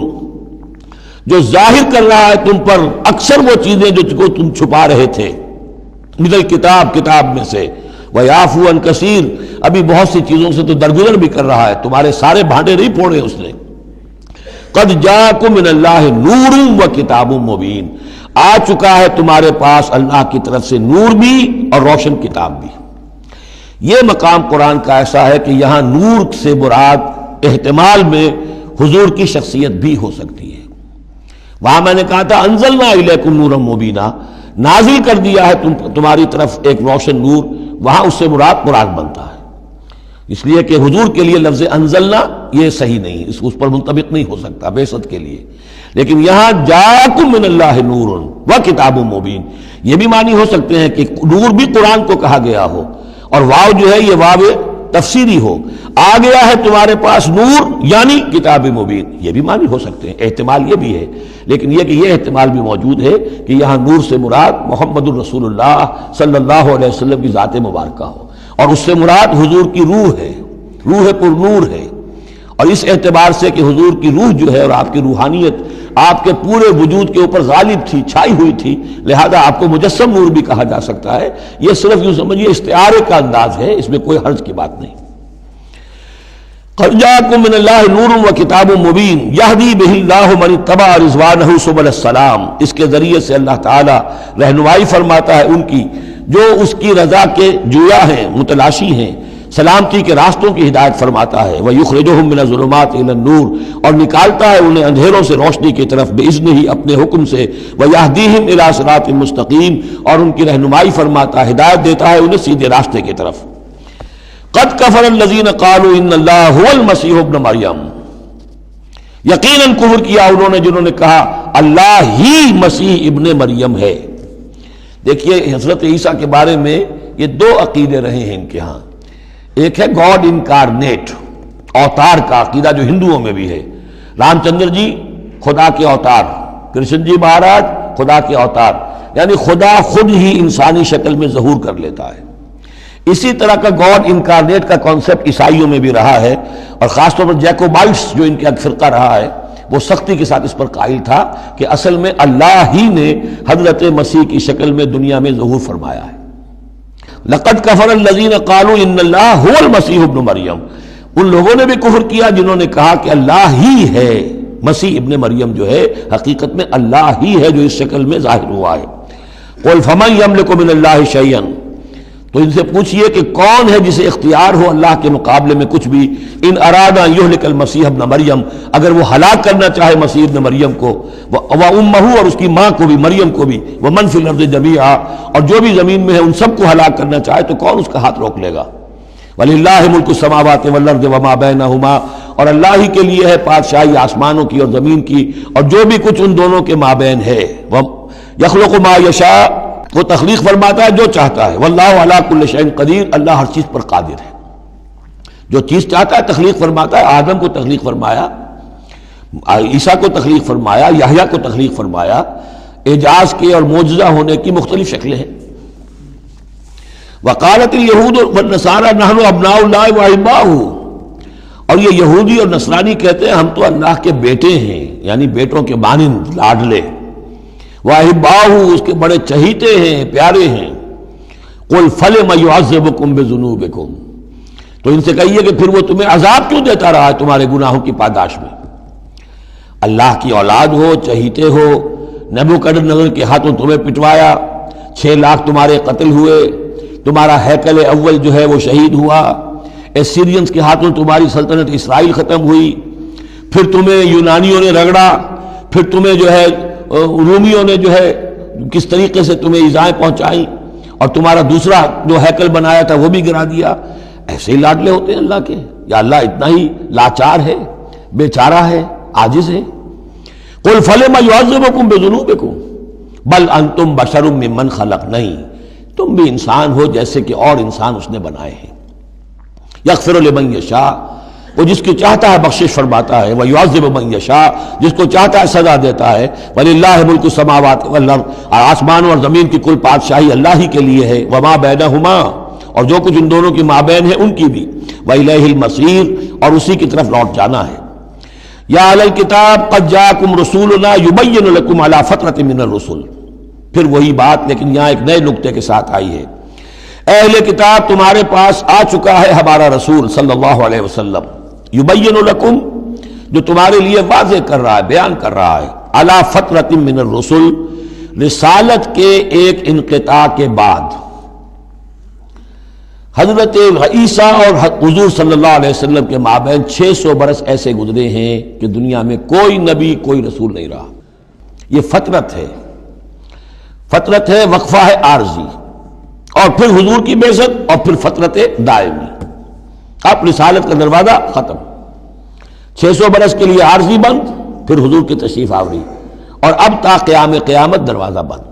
جو ظاہر کر رہا ہے تم پر اکثر وہ چیزیں جو تم چھپا رہے تھے، من الکتاب، کتاب میں سے، ویعفو عن کثیر، ابھی بہت سی چیزوں سے تو درگزر بھی کر رہا ہے، تمہارے سارے بھانڈے نہیں پھوڑے اس نے۔ قد جاءکم من اللہ نور و کتاب مبین، آ چکا ہے تمہارے پاس اللہ کی طرف سے نور بھی اور روشن کتاب بھی۔ یہ مقام قرآن کا ایسا ہے کہ یہاں نور سے مراد احتمال میں حضور کی شخصیت بھی ہو سکتی ہے۔ وہاں میں نے کہا تھا انزلنا الیکم نورا مبینا، نازل کر دیا ہے تمہاری طرف ایک روشن نور، وہاں اس سے مراد قرآن بنتا ہے، اس لیے کہ حضور کے لیے لفظ انزلنا یہ صحیح نہیں، اس پر منطبق نہیں ہو سکتا بعثت کے لیے۔ لیکن یہاں جاءکم من اللہ نور و کتاب مبین، یہ بھی معنی ہو سکتے ہیں کہ نور بھی قرآن کو کہا گیا ہو، اور واو جو ہے یہ واو تفسیری ہو، آ گیا ہے تمہارے پاس نور یعنی کتاب مبین، یہ بھی معنی ہو سکتے ہیں، احتمال یہ بھی ہے۔ لیکن یہ کہ یہ احتمال بھی موجود ہے کہ یہاں نور سے مراد محمد الرسول اللہ صلی اللہ علیہ وسلم کی ذات مبارکہ ہو، اور اس سے مراد حضور کی روح ہے، روح پر نور ہے، اور اس اعتبار سے کہ حضور کی روح جو ہے اور آپ کی روحانیت آپ کے پورے وجود کے اوپر غالب تھی، چھائی ہوئی تھی، لہذا آپ کو مجسم نور بھی کہا جا سکتا ہے۔ یہ صرف یوں سمجھیے استعارے کا انداز ہے، اس میں کوئی حرج کی بات نہیں۔ قد جاءکم من اللہ نور و کتاب مبین یہدی بہ اللہ من اتبع رضوانہ سبل السلام، اس کے ذریعے سے اللہ تعالی رہنمائی فرماتا ہے ان کی جو اس کی رضا کے جویا ہیں، متلاشی ہیں، سلامتی کے راستوں کی ہدایت فرماتا ہے۔ وَيُخْرِجُهُم مِّنَ الظُّلُمَاتِ إِلَى النُّورِ، اور نکالتا ہے انہیں اندھیروں سے روشنی کی طرف بِإِذْنِهِ، اپنے حکم سے، وَيَهْدِيهِمْ إِلَىٰ صِرَاطٍ مُّسْتَقِيمٍ، اور ان کی رہنمائی فرماتا ہے، ہدایت دیتا ہے انہیں سیدھے راستے کی طرف۔ قَدْ كَفَرَ الَّذِينَ قَالُوا إِنَّ اللَّهَ هُوَ الْمَسِيحُ ابْنُ مَرْيَمَ، یقیناً کفر کیا انہوں نے جنہوں نے کہا اللہ ہی مسیح ابن مریم ہے۔ دیکھیے حضرت عیسیٰ کے بارے میں یہ دو عقیدے رہے ہیں ان کے ہاں، ایک ہے گاڈ انکارنیٹ، اوتار کا عقیدہ جو ہندوؤں میں بھی ہے، رام چندر جی خدا کے اوتار، کرشن جی مہاراج خدا کے اوتار، یعنی خدا خود ہی انسانی شکل میں ظہور کر لیتا ہے۔ اسی طرح کا گاڈ انکارنیٹ کا کانسیپٹ عیسائیوں میں بھی رہا ہے، اور خاص طور پر جیکوبائٹس جو ان کا ایک فرقہ رہا ہے وہ سختی کے ساتھ اس پر قائل تھا کہ اصل میں اللہ ہی نے حضرت مسیح کی شکل میں دنیا میں ظہور فرمایا ہے۔ لقد کفر الذین قالوا ان اللہ هو المسیح ابن مریم، ان لوگوں نے بھی کفر کیا جنہوں نے کہا کہ اللہ ہی ہے، مسیح ابن مریم جو ہے حقیقت میں اللہ ہی ہے جو اس شکل میں ظاہر ہوا ہے۔ قل فمن یملک من اللہ شیئا، تو ان سے پوچھئے کہ کون ہے جسے اختیار ہو اللہ کے مقابلے میں کچھ بھی، ان ارادہ یہلک المسیح ابن مریم، اگر وہ ہلاک کرنا چاہے مسیح ابن مریم کو، وامہ، اور اس کی ماں کو بھی، مریم کو بھی، ومن فی الارض جمیعا، اور جو بھی زمین میں ہے ان سب کو ہلاک کرنا چاہے تو کون اس کا ہاتھ روک لے گا؟ وللہ ملک السماوات والارض وما بینہما، اور اللہ ہی کے لیے ہے بادشاہی آسمانوں کی اور زمین کی اور جو بھی کچھ ان دونوں کے مابین ہے۔ یخلق ما یشاء، وہ تخلیق فرماتا ہے جو چاہتا ہے، واللہ علی کل شیء قدیر، اللہ ہر چیز پر قادر ہے، جو چیز چاہتا ہے تخلیق فرماتا ہے۔ آدم کو تخلیق فرمایا، عیسیٰ کو تخلیق فرمایا، یحییٰ کو تخلیق فرمایا۔ اعجاز کے اور معجزہ ہونے کی مختلف شکلیں ہیں۔ وقالت الیہود والنصارى نحن ابناء اللہ واحباؤہ، اور یہ یہودی اور نصرانی کہتے ہیں ہم تو اللہ کے بیٹے ہیں، یعنی بیٹوں کے مانند، لاڈلے، واحباؤہ، اس کے بڑے چہیتے ہیں، پیارے ہیں۔ قل فلم يعذبكم بذنوبكم، تو ان سے کہیے کہ پھر وہ تمہیں عذاب کیوں دیتا رہا ہے تمہارے گناہوں کی پاداش میں؟ اللہ کی اولاد ہو، چہیتے ہو، نبوکدنضر کے ہاتھوں تمہیں پٹوایا، 6 لاکھ تمہارے قتل ہوئے، تمہارا ہیکل اول جو ہے وہ شہید ہوا، ایسیرینز کے ہاتھوں تمہاری سلطنت اسرائیل ختم ہوئی، پھر تمہیں یونانیوں نے رگڑا، پھر تمہیں جو ہے رومیوں نے جو ہے کس طریقے سے تمہیں ایذائیں پہنچائیں، اور تمہارا دوسرا جو ہیکل بنایا تھا وہ بھی گرا دیا۔ ایسے ہی لاڈلے ہوتے ہیں اللہ کے؟ یا اللہ اتنا ہی لاچار ہے، بیچارہ ہے، عاجز ہے؟ قل فلم يعذبكم بذنوبكم بل انتم بشر ممن خلق، نہیں، تم بھی انسان ہو جیسے کہ اور انسان اس نے بنائے ہیں۔ یغفر لمن یشاء، وہ جس کی چاہتا ہے بخشش فرماتا ہے، ویعذب من یشاء، جس کو چاہتا ہے سزا دیتا ہے۔ وللہ ملک السماوات والارض، آسمان اور زمین کی کل بادشاہی اللہ ہی کے لیے ہے، وما بینہما، اور جو کچھ ان دونوں کی مابین ہے ان کی بھی، وإلیہ المصیر، اور اسی کی طرف لوٹ جانا ہے۔ یا اہل الکتاب قد جاءکم رسولنا یبین لکم علی فترۃ من الرسل، پھر وہی بات لیکن یہاں ایک نئے نکتے کے ساتھ آئی ہے۔ اہل کتاب تمہارے پاس آ چکا ہے ہمارا رسول صلی اللہ علیہ وسلم، یبین لکم، جو تمہارے لیے واضح کر رہا ہے، بیان کر رہا ہے، علی فترۃ من الرسل، رسالت کے ایک انقطاع کے بعد۔ حضرت عیسیٰ اور حضور صلی اللہ علیہ وسلم کے مابین 600 برس ایسے گزرے ہیں کہ دنیا میں کوئی نبی، کوئی رسول نہیں رہا۔ یہ فترت ہے، فترت ہے، وقفہ ہے عارضی، اور پھر حضور کی بعثت، اور پھر فترت دائمی۔ اب رسالت کا دروازہ ختم، 600 برس کے لیے عارضی بند، پھر حضور کی تشریف آوری، اور اب تا قیام قیامت دروازہ بند۔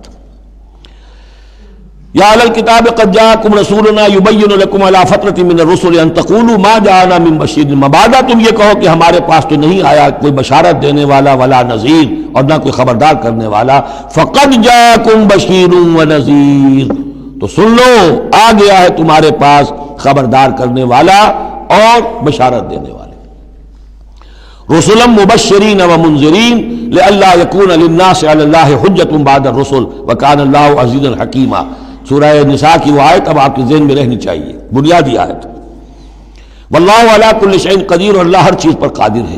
یا اہل الکتاب قد جاءکم رسولنا یبین لکم علی فترۃ من الرسل ان تقولوا ما جاءنا من بشیر، مبادا تم یہ کہو کہ ہمارے پاس تو نہیں آیا کوئی بشارت دینے والا، ولا نذیر، اور نہ کوئی خبردار کرنے والا۔ فقد جاءکم بشیر ونذیر، تو سن لو آ گیا ہے تمہارے پاس خبردار کرنے والا اور بشارت دینے والے۔ رسلا مبشرین ومنذرین لئلا یکون للناس علی اللہ حجۃ بعد الرسل وکان اللہ عزیزا حکیما۔ سورہ نساء کی وہ آیت اب آپ کے ذہن میں رہنی چاہیے، بنیادی آیت۔ واللہ علی کل شیء قدیر، اور اللہ ہر چیز پر قادر ہے۔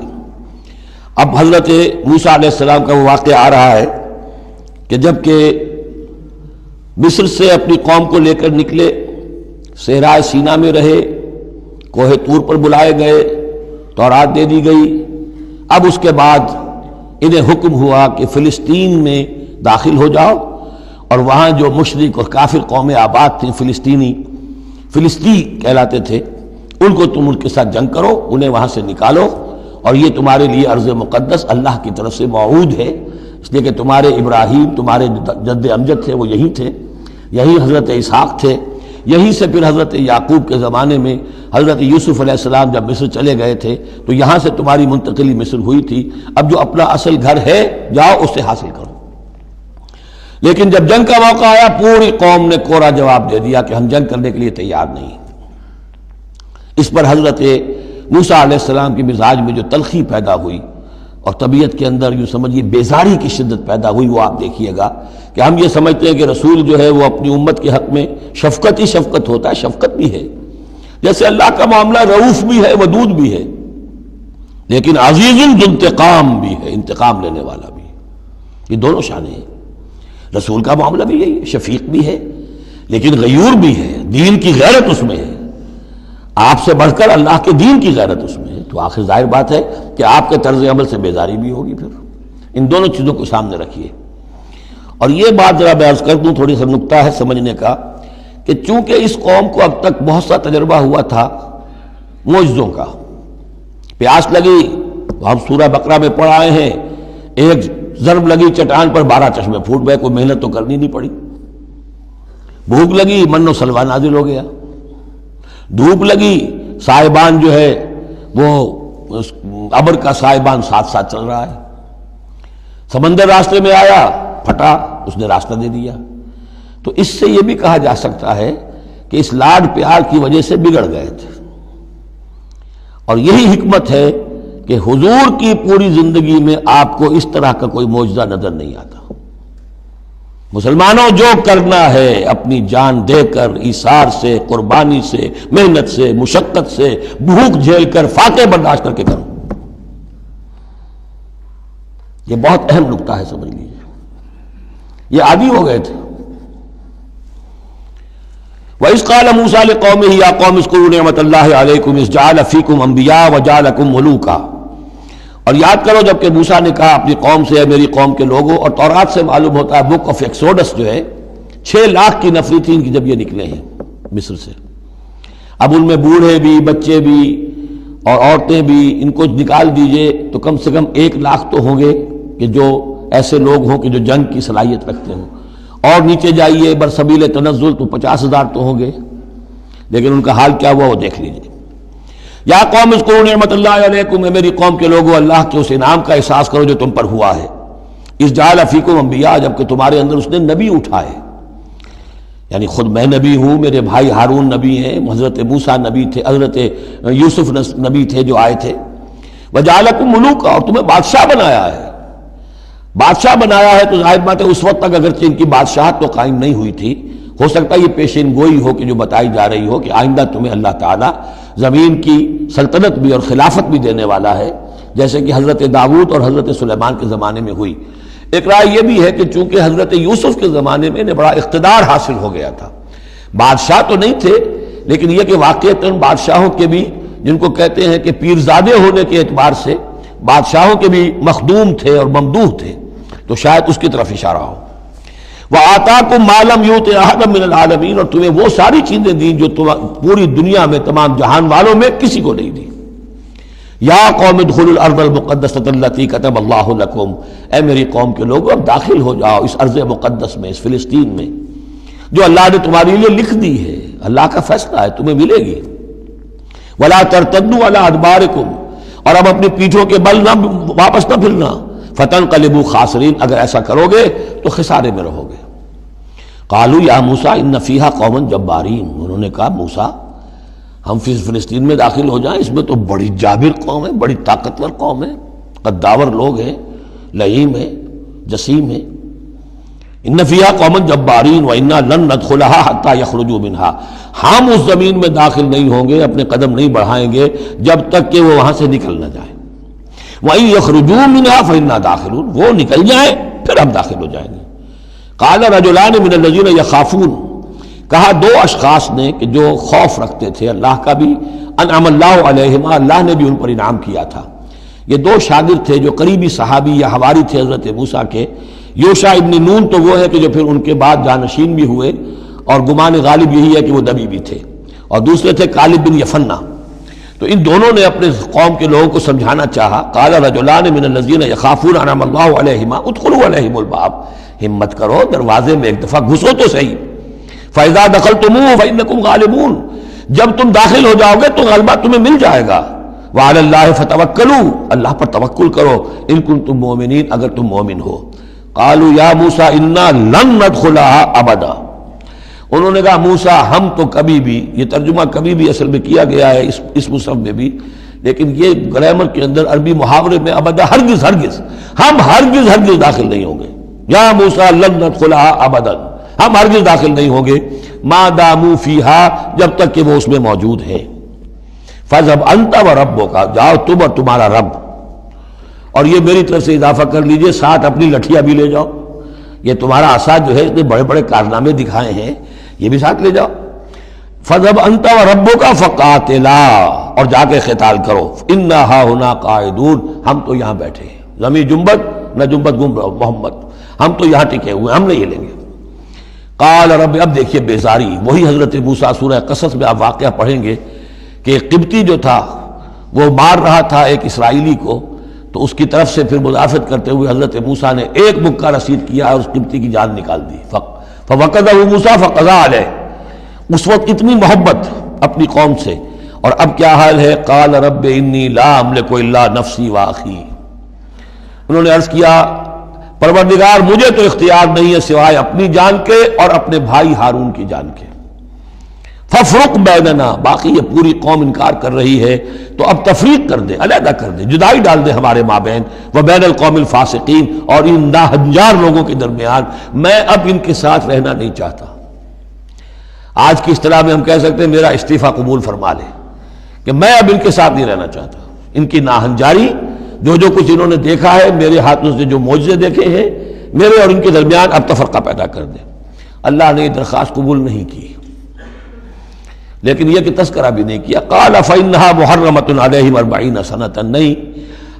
اب حضرت موسیٰ علیہ السلام کا وہ واقعہ آ رہا ہے کہ جب کہ مصر سے اپنی قوم کو لے کر نکلے، صحرائے سینا میں رہے، کوہ طور پر بلائے گئے، تورات دے دی گئی۔ اب اس کے بعد انہیں حکم ہوا کہ فلسطین میں داخل ہو جاؤ، اور وہاں جو مشرک اور کافر قومیں آباد تھیں، فلسطی کہلاتے تھے، ان کو تم ان کے ساتھ جنگ کرو، انہیں وہاں سے نکالو، اور یہ تمہارے لیے ارض مقدس اللہ کی طرف سے موعود ہے، اس لیے کہ تمہارے ابراہیم، تمہارے جد امجد تھے وہ یہی تھے، یہی حضرت اسحاق تھے، یہیں سے پھر حضرت یعقوب کے زمانے میں حضرت یوسف علیہ السلام جب مصر چلے گئے تھے تو یہاں سے تمہاری منتقلی مصر ہوئی تھی۔ اب جو اپنا اصل گھر ہے جاؤ اسے حاصل کرو۔ لیکن جب جنگ کا موقع آیا پوری قوم نے کورا جواب دے دیا کہ ہم جنگ کرنے کے لیے تیار نہیں۔ اس پر حضرت موسیٰ علیہ السلام کے مزاج میں جو تلخی پیدا ہوئی اور طبیعت کے اندر یوں سمجھیے بیزاری کی شدت پیدا ہوئی، وہ آپ دیکھیے گا کہ ہم یہ سمجھتے ہیں کہ رسول جو ہے وہ اپنی امت کے حق میں شفقت ہی شفقت ہوتا ہے، شفقت بھی ہے، جیسے اللہ کا معاملہ رؤوف بھی ہے، ودود بھی ہے، لیکن عزیز ذو انتقام بھی ہے، انتقام لینے والا بھی ہے۔ یہ دونوں شانیں ہیں۔ رسول کا معاملہ بھی یہی ہے، شفیق بھی ہے لیکن غیور بھی ہے، دین کی غیرت اس میں ہے، آپ سے بڑھ کر اللہ کے دین کی غیرت اس میں ہے، تو آخر ظاہر بات ہے کہ آپ کے طرز عمل سے بیزاری بھی ہوگی۔ پھر ان دونوں چیزوں کو سامنے رکھیے۔ اور یہ بات ذرا میں عرض کر دوں، تھوڑی سا نکتہ ہے سمجھنے کا، کہ چونکہ اس قوم کو اب تک بہت سا تجربہ ہوا تھا معجزوں کا، پیاس لگی تو ہم سورہ بقرہ میں پڑھ آئے ہیں، ایک ضرب لگی چٹان پر 12 چشمے پھوٹ گئے، کوئی محنت تو کرنی نہیں پڑی، بھوک لگی من و سلوہ نازل ہو گیا، دھوپ لگی سائبان جو ہے وہ ابر کا سائبان ساتھ ساتھ چل رہا ہے، سمندر راستے میں آیا پھٹا، اس نے راستہ دے دیا۔ تو اس سے یہ بھی کہا جا سکتا ہے کہ اس لاڈ پیار کی وجہ سے بگڑ گئے تھے، اور یہی حکمت ہے کہ حضور کی پوری زندگی میں آپ کو اس طرح کا کوئی معجزہ نظر نہیں آتا۔ مسلمانوں جو کرنا ہے اپنی جان دے کر، ایثار سے، قربانی سے، محنت سے، مشقت سے، بھوک جھیل کر، فاقے برداشت کر کے کرو۔ یہ بہت اہم نکتہ ہے، سمجھ لیجیے۔ یہ عادی ہو گئے تھے۔ وَإِذْ قَالَ مُوسَىٰ لِقَوْمِهِ يَا قَوْمِ اذْكُرُوا نِعْمَةَ اللَّهِ عَلَيْكُمْ إِذْ جَعَلَ فِيكُمْ أَنْبِيَاءَ وَجَعَلَكُمْ مُلُوكًا، اور یاد کرو جب کہ موسیٰ نے کہا اپنی قوم سے، میری قوم کے لوگوں، اور تورات سے معلوم ہوتا ہے بک آف ایکسوڈس جو ہے 6 لاکھ کی نفری تھی ان کی جب یہ نکلے ہیں مصر سے، اب ان میں بوڑھے بھی، بچے بھی اور عورتیں بھی، ان کو نکال دیجئے تو کم سے کم 1 لاکھ تو ہوں گے کہ جو ایسے لوگ ہوں کہ جو جنگ کی صلاحیت رکھتے ہوں، اور نیچے جائیے برسبیل تنزل تو 50,000 تو ہوں گے، لیکن ان کا حال کیا ہوا وہ دیکھ لیجئے۔ یا قوم اذکروا نعمت اللہ علیکم، میری قوم کے لوگوں اللہ کے اس انعام کا احساس کرو جو تم پر ہوا ہے۔ اذ جعل فیکم انبیاء، جبکہ تمہارے اندر اس نے نبی اٹھائے، یعنی خود میں نبی ہوں، میرے بھائی ہارون نبی ہیں، حضرت موسیٰ نبی تھے، حضرت یوسف نبی تھے جو آئے تھے، وجعلکم ملوکا، اور تمہیں بادشاہ بنایا ہے۔ بادشاہ بنایا ہے تو ظاہر بات ہے اس وقت تک اگرچہ ان کی بادشاہت تو قائم نہیں ہوئی تھی، ہو سکتا ہے یہ پیشین گوئی ہو کہ جو بتائی جا رہی ہو کہ آئندہ تمہیں اللہ تعالیٰ زمین کی سلطنت بھی اور خلافت بھی دینے والا ہے، جیسے کہ حضرت داؤد اور حضرت سلیمان کے زمانے میں ہوئی۔ ایک رائے یہ بھی ہے کہ چونکہ حضرت یوسف کے زمانے میں انہیں بڑا اقتدار حاصل ہو گیا تھا، بادشاہ تو نہیں تھے لیکن یہ کہ واقعتاً بادشاہوں کے بھی، جن کو کہتے ہیں کہ پیرزادے ہونے کے اعتبار سے بادشاہوں کے بھی مخدوم تھے اور ممدوح تھے، تو شاید اس کی طرف اشارہ ہو۔ وَآتَاكُم مَّا لَمْ يُؤْتِ أَحَدًا مِّنَ الْعَالَمِينَ، اور تمہیں وہ ساری چیزیں دیں جو پوری دنیا میں تمام جہان والوں میں کسی کو نہیں دی۔ یا قوم ادخلوا الارض المقدسۃ التي كتب اللہ لکم، اے میری قوم کے لوگوں اب داخل ہو جاؤ اس ارض مقدس میں، اس فلسطین میں جو اللہ نے تمہارے لیے لکھ دی ہے، اللہ کا فیصلہ ہے، تمہیں ملے گی۔ ولا ترتدوا على ادبارکم، اور اب اپنی پیٹھوں کے بل نہ واپس نہ پھرنا، فتنقلبوا خاسرین، اگر ایسا کرو گے تو خسارے میں رہو گے۔ قالوا یا موسیٰ ان فیہا قوما جبارین، انہوں نے کہا موسیٰ ہم فلسطین میں داخل ہو جائیں، اس میں تو بڑی جابر قوم ہے، بڑی طاقتور قوم ہے، قداور لوگ ہیں، لئیم ہیں، جسیم ہیں۔ ان فیہا قوما جبارین وانا لن ندخلها حتی یخرجوا منها، ہم اس زمین میں داخل نہیں ہوں گے، اپنے قدم نہیں بڑھائیں گے جب تک کہ وہ وہاں سے نکل نہ جائیں۔ وَإِن يَخْرُجُوا مِنْهَا فَإِنَّا دَاخِلُونَ، وہ نکل جائیں پھر ہم داخل ہو جائیں گے۔ قَالَ رَجُلَانِ مِنَ الَّذِينَ يَخَافُونَ، کہا 2 اشخاص نے کہ جو خوف رکھتے تھے اللہ کا بھی، انعم اللہ علیہما، اللہ نے بھی ان پر انعام کیا تھا۔ یہ 2 شاگرد تھے جو قریبی صحابی یا حواری تھے حضرت موسیٰ کے۔ یوشع ابن نون تو وہ ہے کہ جو پھر ان کے بعد جانشین بھی ہوئے، اور گمان غالب یہی ہے کہ وہ نبی بھی تھے، اور دوسرے تھے کالب بن یفنہ۔ تو ان دونوں نے اپنے قوم کے لوگوں کو سمجھانا چاہا۔ قال رجلان من الذین یخافون انعم اللہ علیہما ادخلوا علیہم الباب، ہمت کرو دروازے میں ایک دفعہ گھسو تو صحیح۔ فاذا دخلتموہ فانکم غالبون، جب تم داخل ہو جاؤ گے تو غلبہ تمہیں مل جائے گا۔ وعلی اللہ فتوکلوا، اللہ پر توکل کرو، ان کنتم مؤمنین، اگر تم مومن ہو۔ قالوا یا موسیٰ انا لن ندخلها ابدا، انہوں نے کہا موسیٰ ہم تو کبھی بھی، یہ ترجمہ کبھی بھی اصل میں کیا گیا ہے اس مصحف میں بھی، لیکن یہ گرامر کے اندر عربی محاورے میں ابدا، ہرگز ہرگز، ہم ہرگز ہرگز داخل نہیں ہوں گے۔ یا موسیٰ لن ندخلها ابدا، ہم ہرگز داخل نہیں ہوں گے، ما داموا فیہا، جب تک کہ وہ اس میں موجود ہے۔ فاذهب انت وربک، جاؤ تم اور تمہارا رب، اور یہ میری طرف سے اضافہ کر لیجئے، ساتھ اپنی لٹھیاں بھی لے جاؤ، یہ تمہارا عصا جو ہے اس نے بڑے بڑے کارنامے دکھائے ہیں، یہ بھی ساتھ لے جاؤ۔ فَذْهَبْ أَنْتَ وَرَبُّكَ فَقَاتِلَا، اور جا کے قتال کرو، إِنَّا هَاهُنَا قَاعِدُونَ، ہم تو یہاں بیٹھے ہیں، زمین جنبت نہ جنبت محمد، ہم تو یہاں ٹکے ہوئے، ہم نہیں ہلیں گے۔ قال رب، اب دیکھیے بیزاری، وہی حضرت موسیٰ سورہ قصص میں آپ واقعہ پڑھیں گے کہ قبطی جو تھا وہ مار رہا تھا ایک اسرائیلی کو، تو اس کی طرف سے پھر مدافعت کرتے ہوئے حضرت موسیٰ نے ایک مکہ رسید کیا اور اس قبطی کی جان نکال دی۔ فوقظہ موسیٰ فقضا علیہ، اس وقت اتنی محبت اپنی قوم سے، اور اب کیا حال ہے؟ قال رب انی لا املک الا نفسی واخی، انہوں نے عرض کیا پروردگار مجھے تو اختیار نہیں ہے سوائے اپنی جان کے اور اپنے بھائی ہارون کی جان کے، ففرق بیننا، باقی یہ پوری قوم انکار کر رہی ہے تو اب تفریق کر دے، علیحدہ کر دے، جدائی ڈال دے ہمارے مابین، وبین القوم الفاسقین، اور ان ناہنجار لوگوں کے درمیان، میں اب ان کے ساتھ رہنا نہیں چاہتا۔ آج کی اصطلاح میں ہم کہہ سکتے ہیں میرا استعفیٰ قبول فرما لے، کہ میں اب ان کے ساتھ نہیں رہنا چاہتا، ان کی ناہنجاری، جو کچھ انہوں نے دیکھا ہے، میرے ہاتھوں سے جو معجزے دیکھے ہیں، میرے اور ان کے درمیان اب تفرقہ پیدا کر دے۔ اللہ نے یہ درخواست قبول نہیں کی، لیکن یہ کہ تذکرہ بھی نہیں کیا۔ قال فإنها محرمة عليهم 40 سنة، نہیں،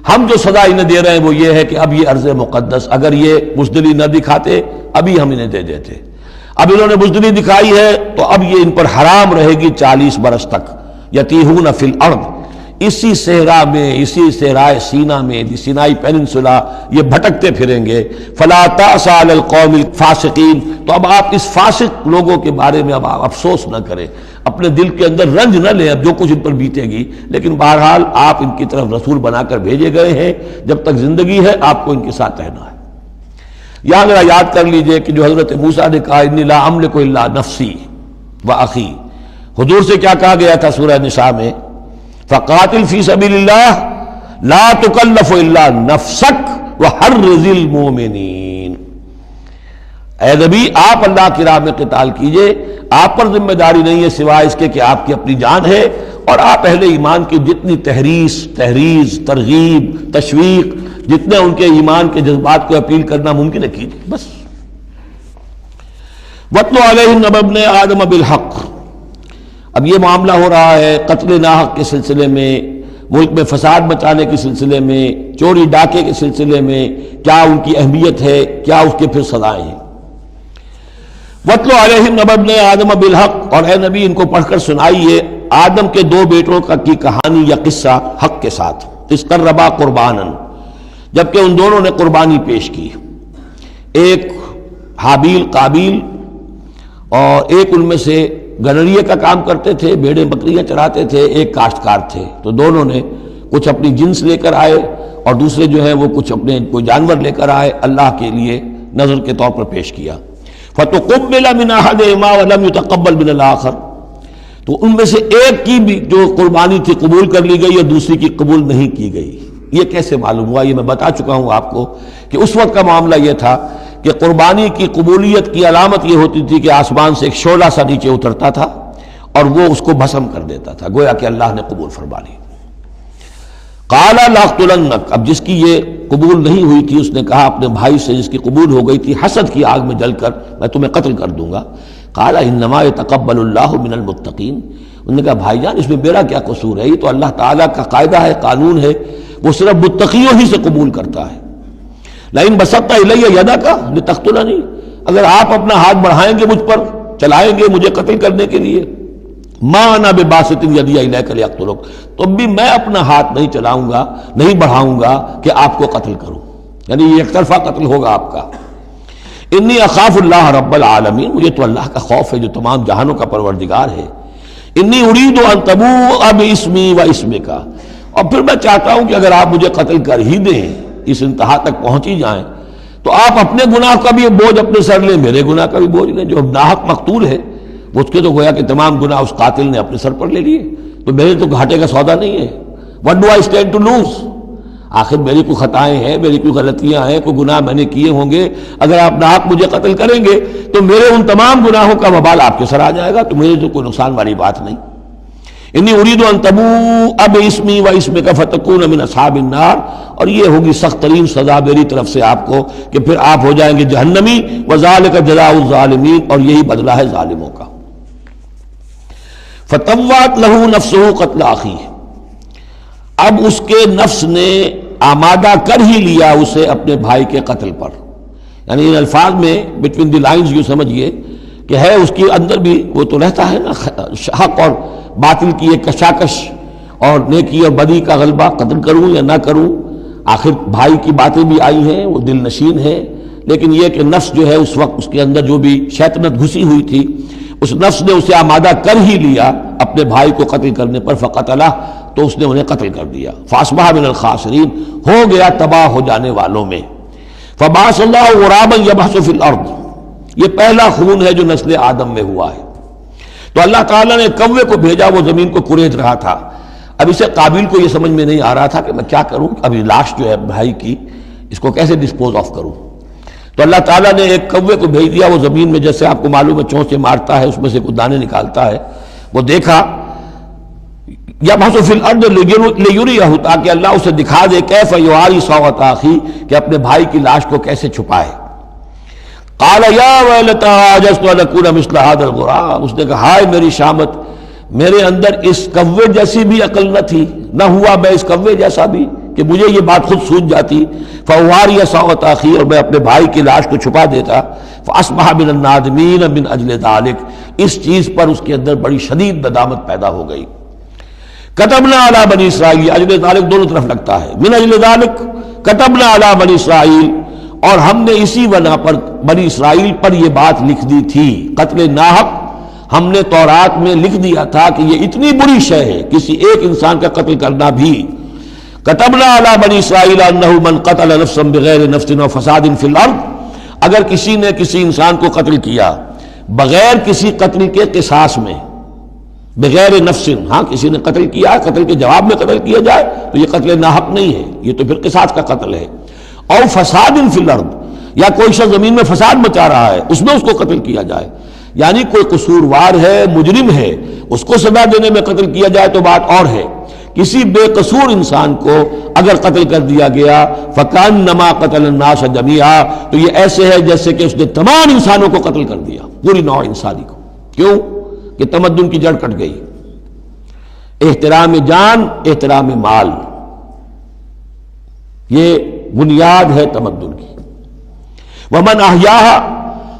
ہم جو سزا انہیں دے رہے ہیں وہ یہ ہے کہ اب یہ ارض مقدس، اگر یہ بزدلی نہ دکھاتے ابھی ہم انہیں دے دیتے، اب انہوں نے بزدلی دکھائی ہے تو اب یہ ان پر حرام رہے گی 40 برس تک، یتیہون فی الارض، اسی صحرا میں، اسی صحرائے سینا میں، سینائی پیننسولا، یہ بھٹکتے پھریں گے۔ فلا تأس علی القوم الفاسقین، تو اب آپ اس فاسق لوگوں کے بارے میں اب آپ افسوس نہ کریں، اپنے دل کے اندر رنج نہ لیں، اب جو کچھ ان پر بیتے گی، لیکن بہرحال آپ ان کی طرف رسول بنا کر بھیجے گئے ہیں، جب تک زندگی ہے آپ کو ان کے ساتھ رہنا ہے۔ یہاں ذرا یاد کر لیجئے کہ جو حضرت موسیٰ نے کہا انی لا املک الا نفسی واخی، حضور سے کیا کہا گیا تھا سورہ نساء میں؟ فقاتل فی سبیل اللہ لا تکلف الا نفسک وحرض المؤمنین، اے نبی آپ اللہ کی راہ میں قتال کیجئے، آپ پر ذمہ داری نہیں ہے سوائے اس کے کہ آپ کی اپنی جان ہے، اور آپ اہل ایمان کی جتنی تحریض، ترغیب، تشویق، جتنے ان کے ایمان کے جذبات کو اپیل کرنا ممکن ہے کیجئے بس۔ وَاتْلُ عَلَيْهِمْ نَبَأَ ابْنَيْ آدَمَ بِالْحَقِّ، اب یہ معاملہ ہو رہا ہے قتل ناحق کے سلسلے میں، ملک میں فساد مچانے کے سلسلے میں، چوری ڈاکے کے سلسلے میں، کیا ان کی اہمیت ہے، کیا اس کے پھر سزائیں ہیں۔ وَاتْلُ عَلَيْهِمْ نَبَأَ ابْنَيْ آدَمَ بِالْحَقِّ، اور اے نبی ان کو پڑھ کر سنائیے آدم کے دو بیٹوں کی کہانی یا قصہ حق کے ساتھ، اِذْ قَرَّبَا قُرْبَانًا، جبکہ ان دونوں نے قربانی پیش کی، ایک حابیل قابیل، اور ایک ان میں سے گنریے کا کام کرتے تھے، بھیڑیں بکریاں چراتے تھے، ایک کاشتکار تھے، تو دونوں نے کچھ اپنی جنس لے کر آئے اور دوسرے جو ہے وہ کچھ اپنے کوئی جانور لے کر آئے، اللہ کے لیے نذر کے طور پر پیش کیا۔ فَتُقُبِّلَ مِنْ أَحَدِهِمَا وَلَمْ يُتَقَبَّلْ مِنَ الْآخَرِ، تو ان میں سے ایک کی بھی جو قربانی تھی قبول کر لی گئی اور دوسری کی قبول نہیں کی گئی۔ یہ کیسے معلوم ہوا؟ یہ میں بتا چکا ہوں آپ کو کہ اس وقت کا معاملہ یہ تھا کہ قربانی کی قبولیت کی علامت یہ ہوتی تھی کہ آسمان سے ایک شعلہ سا نیچے اترتا تھا اور وہ اس کو بھسم کر دیتا تھا، گویا کہ اللہ نے قبول فرما لی۔ قال لأقتلنک، اب جس کی یہ قبول نہیں ہوئی تھی اس نے کہا اپنے بھائی سے جس کی قبول ہو گئی تھی، حسد کی آگ میں جل کر میں تمہیں قتل کر دوں گا۔ قال انما يتقبل اللہ من المتقین، انہوں نے کہا بھائی جان اس میں میرا کیا قصور ہے، یہ تو اللہ تعالیٰ کا قاعدہ ہے، قانون ہے، وہ صرف متقیوں ہی سے قبول کرتا ہے۔ لئن بسطت الی یدک لتقتلنی، اگر آپ اپنا ہاتھ بڑھائیں گے مجھ پر، چلائیں گے مجھے قتل کرنے کے لیے، ما انا بباسط یدی الیک لیقتلک، تو بھی میں اپنا ہاتھ نہیں چلاؤں گا، نہیں بڑھاؤں گا کہ آپ کو قتل کروں، یعنی یہ ایک طرفہ قتل ہوگا آپ کا۔ انی اخاف اللہ رب العالمین، مجھے تو اللہ کا خوف ہے جو تمام جہانوں کا پروردگار ہے۔ انی ارید ان تبوء باسمی و اسمک، اور پھر میں چاہتا ہوں کہ اگر آپ مجھے قتل کر ہی دیں، اس انتہا تک پہنچ ہی جائیں، تو آپ اپنے گناہ کا بھی بوجھ اپنے سر لیں، میرے گناہ کا بھی بوجھ لیں، جو ناحق مقتول ہے اس کے تو گویا کہ تمام گناہ اس قاتل نے اپنے سر پر لے لیے، تو میرے تو گھاٹے کا سودا نہیں ہے۔ What do I stand to lose؟ آخر میری کوئی خطائیں ہیں، میری کوئی غلطیاں ہیں، کوئی گناہ میں نے کیے ہوں گے، اگر آپ ناحق مجھے قتل کریں گے تو میرے ان تمام گناہوں کا وبال آپ کے سر آ جائے گا، تو میرے تو کوئی نقصان والی بات نہیں۔ انی ارید ان تبوء باسمی و اسمک فتکون من اصحاب النار، اور یہ ہوگی سخت ترین سزا میری طرف سے آپ کو کہ پھر آپ ہو جائیں گے جہنمی، وذالک جزاء الظالمین، اور یہی بدلہ ہے ظالموں کا۔ فطوعت لہ نفسہ قتل اخیہ، اب اس کے نفس نے آمادہ کر ہی لیا اسے اپنے بھائی کے قتل پر، یعنی ان الفاظ میں بٹوین دی لائنز یوں سمجھیے کہ ہے اس کے اندر بھی وہ تو رہتا ہے نا حق اور باطل کی ایک کشاکش اور نیکی اور بدی کا غلبہ، قتل کروں یا نہ کروں، آخر بھائی کی باتیں بھی آئی ہیں، وہ دل نشین ہے، لیکن یہ کہ نفس جو ہے اس وقت اس کے اندر جو بھی شیطنت گھسی ہوئی تھی، اس نفس نے اسے آمادہ کر ہی لیا اپنے بھائی کو قتل کرنے پر، فقتلہ، تو اس نے انہیں قتل کر دیا، فاصبح من الخاسرین، ہو گیا تباہ ہو جانے والوں میں۔ فبعث اللہ غرابا یبحث فی الارض، یہ پہلا خون ہے جو نسل آدم میں ہوا ہے۔ تو اللہ تعالیٰ نے کوے کو بھیجا، وہ زمین کو کرید رہا تھا۔ اب اسے قابل کو یہ سمجھ میں نہیں آ رہا تھا کہ میں کیا کروں، ابھی لاش جو ہے بھائی کی، اس کو کیسے ڈسپوز آف کروں۔ تو اللہ تعالیٰ نے ایک کوے کو بھیج دیا، وہ زمین میں جیسے آپ کو معلوم ہے چونچے مارتا ہے، اس میں سے کچھ دانے نکالتا ہے، وہ دیکھا، یبحث فی الارض لیریہ، تاکہ اللہ اسے دکھا دے کیف یواری سوءۃ اخی، کہ اپنے بھائی کی لاش کو کیسے چھپائے۔ قال یا ویلتى عجزت ان اکون مثل هذا الغراب، اس نے کہا ہائے میری شامت، میرے اندر اس کوے جیسی بھی عقل نہ تھی، نہ ہوا میں اس کوے جیسا بھی کہ مجھے یہ بات خود سوچ جاتی۔ فواری سوءۃ اخی، اور میں اپنے بھائی کی لاش کو چھپا دیتا۔ فاصبح من النادمین من اجل ذلک، اس چیز پر اس کے اندر بڑی شدید ندامت پیدا ہو گئی۔ کتبنا علی بنی اسرائیل، اجل ذلک دونوں طرف لگتا ہے، من اجل ذلک کتبنا علی بنی اسرائیل، اور ہم نے اسی بنا پر بنی اسرائیل پر یہ بات لکھ دی تھی، قتل ناحق ہم نے تورات میں لکھ دیا تھا کہ یہ اتنی بری شے ہے کسی ایک انسان کا قتل کرنا بھی۔ کتبنا علی بنی اسرائیل انہ من قتل نفسا بغیر نفس و فساد فی الارض، اگر کسی نے کسی انسان کو قتل کیا بغیر کسی قتل کے قصاص میں، بغیر نفس، ہاں کسی نے قتل کیا، قتل کے جواب میں قتل کیا جائے تو یہ قتل ناحق نہیں ہے، یہ تو پھر قصاص کا قتل ہے۔ اور فساد فی الارض، یا کوئی شخص زمین میں فساد مچا رہا ہے اس میں اس کو قتل کیا جائے، یعنی کوئی قصوروار ہے، مجرم ہے، اس کو سزا دینے میں قتل کیا جائے تو بات اور ہے۔ کسی بے قصور انسان کو اگر قتل کر دیا گیا فکأنما قتل الناس جميعا، تو یہ ایسے ہے جیسے کہ اس نے تمام انسانوں کو قتل کر دیا، پوری نوع انسانی کو۔ کیوں کہ تمدن کی جڑ کٹ گئی، احترام جان، احترام مال، یہ بنیاد ہے تمدن کی۔ ومن احیاھا،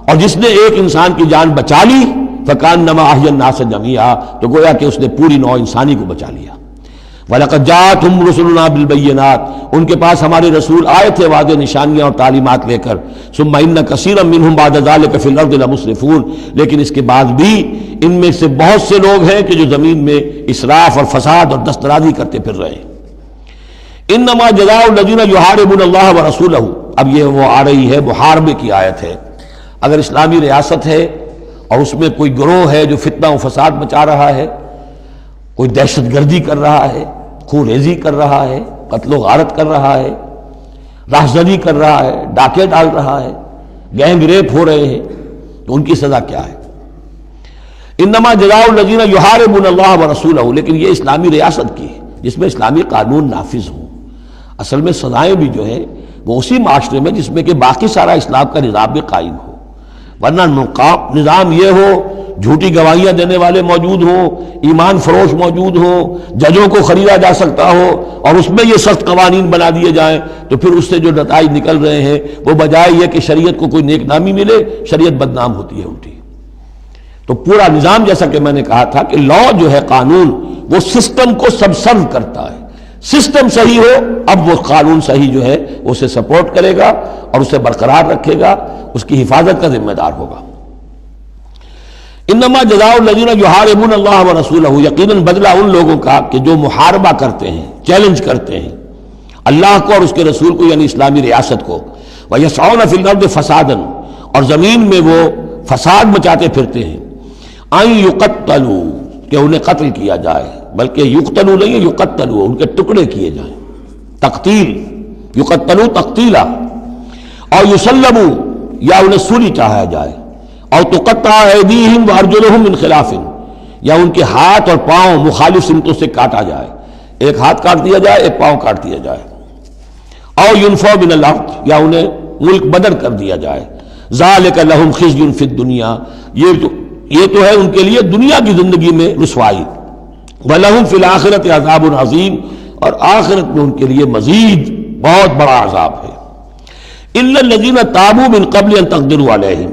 اور جس نے ایک انسان کی جان بچا لی، فکأنما احیا الناس جميعا، تو گویا کہ اس نے پوری نوع انسانی کو بچا لیا۔ وَلَقَدْ جَاءَتْهُمْ رُسُلُنَا بِالْبَيِّنَاتِ، ان کے پاس ہمارے رسول آئے تھے واضح نشانیاں اور تعلیمات لے کر۔ ثُمَّ إِنَّ كَثِيرًا مِّنْهُمْ بَعْدَ ذَلِكَ فِي الْأَرْضِ لَمُسْرِفُونَ، لیکن اس کے بعد بھی ان میں سے بہت سے لوگ ہیں کہ جو زمین میں اسراف اور فساد اور دسترازی کرتے پھر رہے ہیں۔ انما جزاء الذین یحاربون اللہ ورسولہ، اب یہ وہ آ رہی ہے محاربے کی آیت ہے۔ اگر اسلامی ریاست ہے اور اس میں کوئی گروہ ہے جو فتنہ و فساد مچا رہا ہے، کوئی دہشت گردی کر رہا ہے، خون ریزی کر رہا ہے، قتل و غارت کر رہا ہے، راہزنی کر رہا ہے، ڈاکے ڈال رہا ہے، گینگ ریپ ہو رہے ہیں، تو ان کی سزا کیا ہے؟ انما جزاء الذین یحاربون اللہ ورسولہ، لیکن یہ اسلامی ریاست کی ہے جس میں اسلامی قانون نافذ ہوں۔ اصل میں سزائیں بھی جو ہے وہ اسی معاشرے میں جس میں کہ باقی سارا اسلام کا نظام بھی قائم ہو، ورنہ نظام یہ ہو جھوٹی گواہیاں دینے والے موجود ہوں، ایمان فروش موجود ہوں، ججوں کو خریدا جا سکتا ہو، اور اس میں یہ سخت قوانین بنا دیے جائیں، تو پھر اس سے جو نتائج نکل رہے ہیں وہ بجائے یہ کہ شریعت کو کوئی نیک نامی ملے، شریعت بدنام ہوتی ہے الٹی۔ تو پورا نظام، جیسا کہ میں نے کہا تھا کہ لا جو ہے، قانون، وہ سسٹم کو سبسرو کرتا ہے۔ سسٹم صحیح ہو، اب وہ قانون صحیح جو ہے اسے سپورٹ کرے گا اور اسے برقرار رکھے گا، اس کی حفاظت کا ذمہ دار ہوگا۔ انما جزاء الذین یحاربون اللہ ورسولہ، یقیناً بدلہ ان لوگوں کا کہ جو محاربہ کرتے ہیں، چیلنج کرتے ہیں اللہ کو اور اس کے رسول کو، یعنی اسلامی ریاست کو، ویسعون فی الارض فسادا، اور زمین میں وہ فساد مچاتے پھرتے ہیں، ان یقتلوا، کہ انہیں قتل کیا جائے، بلکہ یقتلوا نہیں ہے، یقتلوا، ان کے ٹکڑے کیے جائیں، تقتیل، یقتلوا تقتیلا، اور یسلبوا، یا انہیں سولی چاہا جائے، اور تقطع ایدیہم وارجلہم من خلاف، یا ان کے ہاتھ اور پاؤں مخالف سمتوں سے کاٹا جائے، ایک ہاتھ کاٹ دیا جائے، ایک پاؤں کاٹ دیا جائے، اور ینفوا من الارض، یا انہیں ملک بدر کر دیا جائے۔ ذالک لہم خزی فی الدنیا، یہ تو ہے ان کے لیے دنیا کی زندگی میں رسوائی، وَلَهُمْ فِي الْآخِرَةِ عَذَابٌ عَظِيمٌ، اور آخرت میں ان کے لیے مزید بہت بڑا عذاب ہے۔ إِلَّا الَّذِينَ تَابُوا مِن قَبْلِ أَن تَقْدِرُوا عَلَيْهِمْ،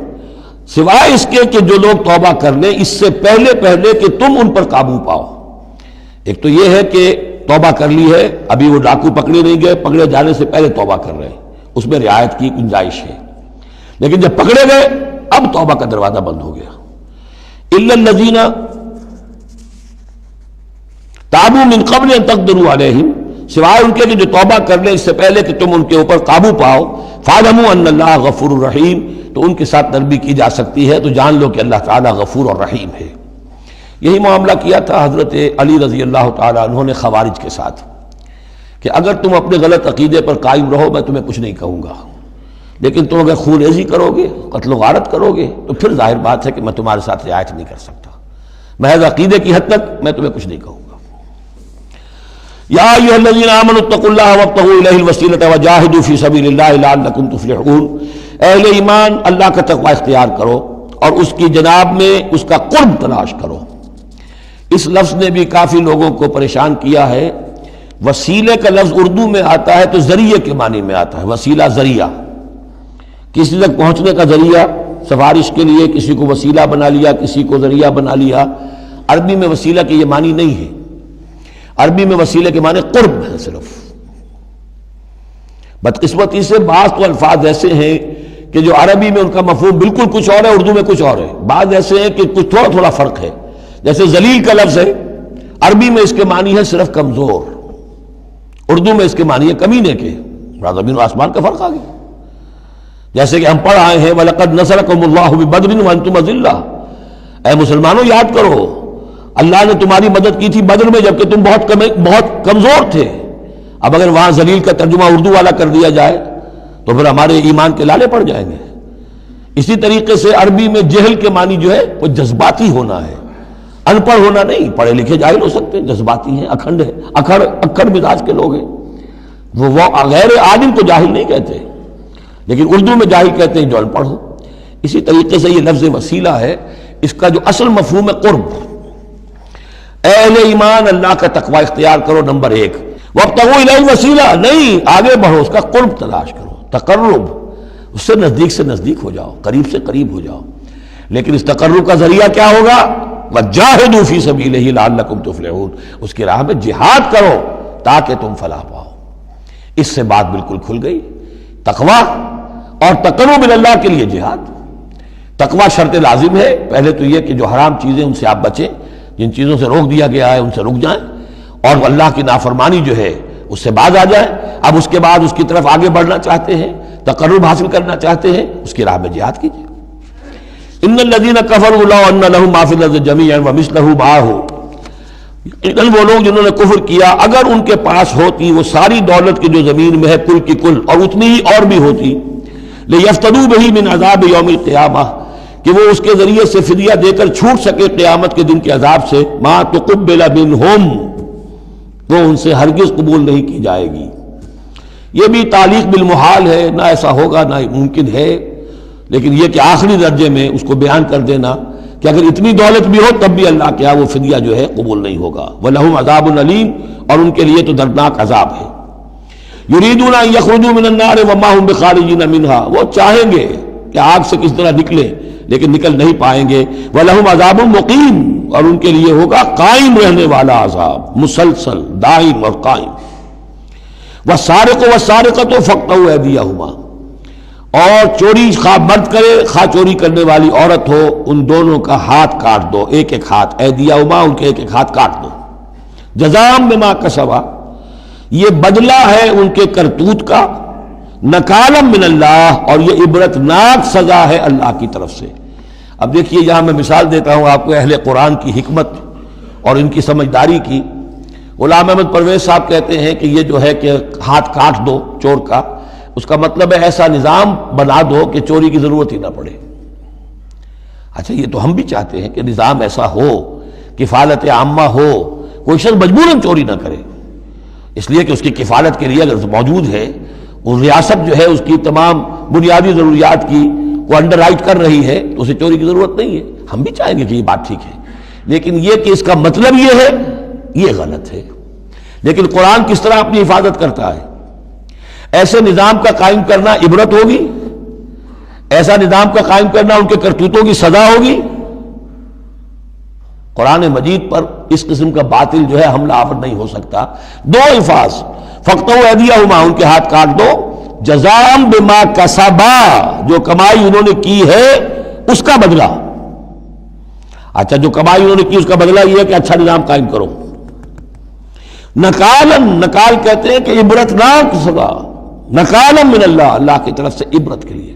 سوائے اس کے کہ جو لوگ توبہ کر لیں اس سے پہلے کہ تم ان پر قابو پاؤ۔ ایک تو یہ ہے کہ توبہ کر لی ہے، ابھی وہ ڈاکو پکڑے نہیں گئے، پکڑے جانے سے پہلے توبہ کر رہے ہیں، اس میں رعایت کی گنجائش ہے۔ لیکن جب پکڑے گئے اب توبہ کا دروازہ بند ہو گیا. الا الذین تابوا من قبل ان تقدروا علیہم، سوائے ان کے کہ جو توبہ کر لیں اس سے پہلے کہ تم ان کے اوپر قابو پاؤ. فاعلموا ان اللہ غفور الرحیم، تو ان کے ساتھ نرمی کی جا سکتی ہے، تو جان لو کہ اللہ تعالیٰ غفور اور رحیم ہے. یہی معاملہ کیا تھا حضرت علی رضی اللہ تعالیٰ عنہ نے خوارج کے ساتھ کہ اگر تم اپنے غلط عقیدے پر قائم رہو میں تمہیں کچھ نہیں کہوں گا، لیکن تم اگر خون ریزی کرو گے، قتل و غارت کرو گے، تو پھر ظاہر بات ہے کہ میں تمہارے ساتھ رعایت نہیں کر سکتا. محض عقیدے کی حد تک میں تمہیں کچھ نہیں کہوں گا. یا ایھا الذین آمنوا اتقوا اللہ وابتغوا الیہ الوسیلۃ وجاہدوا فی سبیل اللہ لعلکم تفلحون. اہل ایمان اللہ کا تقوی اختیار کرو اور اس کی جناب میں اس کا قرب تلاش کرو. اس لفظ نے بھی کافی لوگوں کو پریشان کیا ہے. وسیلے کا لفظ اردو میں آتا ہے تو ذریعے کے معنی میں آتا ہے. وسیلہ ذریعہ، کسی تک پہنچنے کا ذریعہ، سفارش کے لیے کسی کو وسیلہ بنا لیا، کسی کو ذریعہ بنا لیا. عربی میں وسیلہ کے یہ معنی نہیں ہے. عربی میں وسیلے کے معنی قرب ہے صرف. بدقسمتی سے بعض تو الفاظ ایسے ہیں کہ جو عربی میں ان کا مفہوم بالکل کچھ اور ہے، اردو میں کچھ اور ہے. بعض ایسے ہیں کہ کچھ تھوڑا تھوڑا فرق ہے. جیسے ذلیل کا لفظ ہے، عربی میں اس کے معنی ہے صرف کمزور، اردو میں اس کے معنی ہے کمینے کے. زمین و آسمان کا فرق آ گیا. جیسے کہ ہم پڑھ آئے ہیں وَلَقَدْ نَصَرَكُمُ اللَّهُ بِبَدْرٍ وَأَنْتُمْ أَذِلَّةٌ، اے مسلمانوں یاد کرو اللہ نے تمہاری مدد کی تھی بدر میں جبکہ تم بہت کمزور تھے. اب اگر وہاں ذلیل کا ترجمہ اردو والا کر دیا جائے تو پھر ہمارے ایمان کے لالے پڑ جائیں گے. اسی طریقے سے عربی میں جہل کے معنی جو ہے وہ جذباتی ہونا ہے، ان پڑھ ہونا نہیں. پڑھے لکھے جاہل ہو سکتے ہیں، جذباتی ہیں، اکھڑ ہے، اکھڑ مزاج کے لوگ ہیں. وہ غیر عالم کو جاہل نہیں کہتے، لیکن اردو میں جاہل کہتے ہیں جو ان پڑھ ہو. اسی طریقے سے یہ لفظ وسیلہ ہے، اس کا جو اصل مفہوم ہے قرب. اہل ایمان اللہ کا تقوی اختیار کرو نمبر 1. وابتغوا الیہ الوسیلہ، نہیں آگے بڑھو، اس کا قرب تلاش کرو، تقرب، اس سے نزدیک ہو جاؤ، قریب سے قریب ہو جاؤ. لیکن اس تقرب کا ذریعہ کیا ہوگا؟ وجاہدوا فی سبیلہ لعلکم تفلحون، اس کی راہ میں جہاد کرو تاکہ تم فلاح پاؤ. اس سے بات بالکل کھل گئی. تقوی اور تقرب اللہ کے لیے جہاد. تقوی شرط لازم ہے. پہلے تو یہ کہ جو حرام چیزیں ان سے آپ بچیں، جن چیزوں سے روک دیا گیا ہے ان سے رک جائیں، اور اللہ کی نافرمانی جو ہے اس سے باز آ جائیں. اب اس کے بعد اس کی طرف آگے بڑھنا چاہتے ہیں، تقرب حاصل کرنا چاہتے ہیں، اس کی راہ میں جہاد کیجیے. ان الذین کفروا لو ان لهم ما فی الارض جميعا ومثلہ معه، وہ لوگ جنہوں نے کفر کیا اگر ان کے پاس ہوتی وہ ساری دولت کی جو زمین میں ہے کل کی کل، اور اتنی ہی اور بھی ہوتی، لیفتدوا بہ من عذاب یوم القیامہ، کہ وہ اس کے ذریعے سے فدیہ دے کر چھوٹ سکے قیامت کے دن کے عذاب سے. ما تقبل منہم، وہ ان سے ہرگز قبول نہیں کی جائے گی. یہ بھی تعلیق بالمحال ہے، نہ ایسا ہوگا نہ ممکن ہے. لیکن یہ کہ آخری درجے میں اس کو بیان کر دینا کہ اگر اتنی دولت بھی ہو تب بھی اللہ کے ہاں وہ فدیہ جو ہے قبول نہیں ہوگا. وَلَهُمْ عَذَابٌ أَلِيمٌ، اور ان کے لیے تو دردناک عذاب ہے. يُرِيدُونَ أَن يَخْرُجُوا مِنَ النَّارِ وَمَا هُمْ بِخَارِجِينَ مِنْهَا، وہ چاہیں گے کہ آگ سے کس طرح نکلے لیکن نکل نہیں پائیں گے. وَلَهُمْ عَذَابٌ مُقِيمٌ، اور ان کے لیے ہوگا قائم رہنے والا عذاب، مسلسل دائم اور قائم. وَالسَّارِقُ وَالسَّارِقَةُ فَاقْطَعُوا أَيْدِيَهُمَا، اور چوری خواہ مرد کرے خواہ چوری کرنے والی عورت ہو، ان دونوں کا ہاتھ کاٹ دو، ایک ایک ہاتھ. ایدیہما، ان کے ایک ایک ہاتھ کاٹ دو. جزاء بما کسبا، یہ بدلہ ہے ان کے کرتوت کا. نکالا من اللہ، اور یہ عبرتناک سزا ہے اللہ کی طرف سے. اب دیکھیے یہاں میں مثال دیتا ہوں آپ کو اہل قرآن کی حکمت اور ان کی سمجھداری کی. غلام احمد پرویز صاحب کہتے ہیں کہ یہ جو ہے کہ ہاتھ کاٹ دو چور کا، اس کا مطلب ہے ایسا نظام بنا دو کہ چوری کی ضرورت ہی نہ پڑے. اچھا یہ تو ہم بھی چاہتے ہیں کہ نظام ایسا ہو، کفالت عامہ ہو، کوئی شخص مجبوراً چوری نہ کرے، اس لیے کہ اس کی کفالت کے لیے اگر موجود ہے، وہ ریاست جو ہے اس کی تمام بنیادی ضروریات کی وہ انڈر رائٹ کر رہی ہے، تو اسے چوری کی ضرورت نہیں ہے. ہم بھی چاہیں گے کہ یہ بات ٹھیک ہے، لیکن یہ کہ اس کا مطلب یہ ہے، یہ غلط ہے. لیکن قرآن کس طرح اپنی حفاظت کرتا ہے؟ ایسے نظام کا قائم کرنا عبرت ہوگی، ایسا نظام کا قائم کرنا ان کے کرتوتوں کی سزا ہوگی. قرآن مجید پر اس قسم کا باطل جو ہے حملہ آور نہیں ہو سکتا. دو الفاظ، فَاقْطَعُوا أَيْدِيَهُمَا، ان کے ہاتھ کاٹ دو. جزاء بما کسبا، جو کمائی انہوں نے کی ہے اس کا بدلہ. اچھا جو کمائی انہوں نے کی اس کا بدلہ یہ ہے کہ اچھا نظام قائم کرو. نکالن، نکال کہتے ہیں کہ عبرتناک سزا، نکالن من اللہ، اللہ کی طرف سے عبرت کے لیے.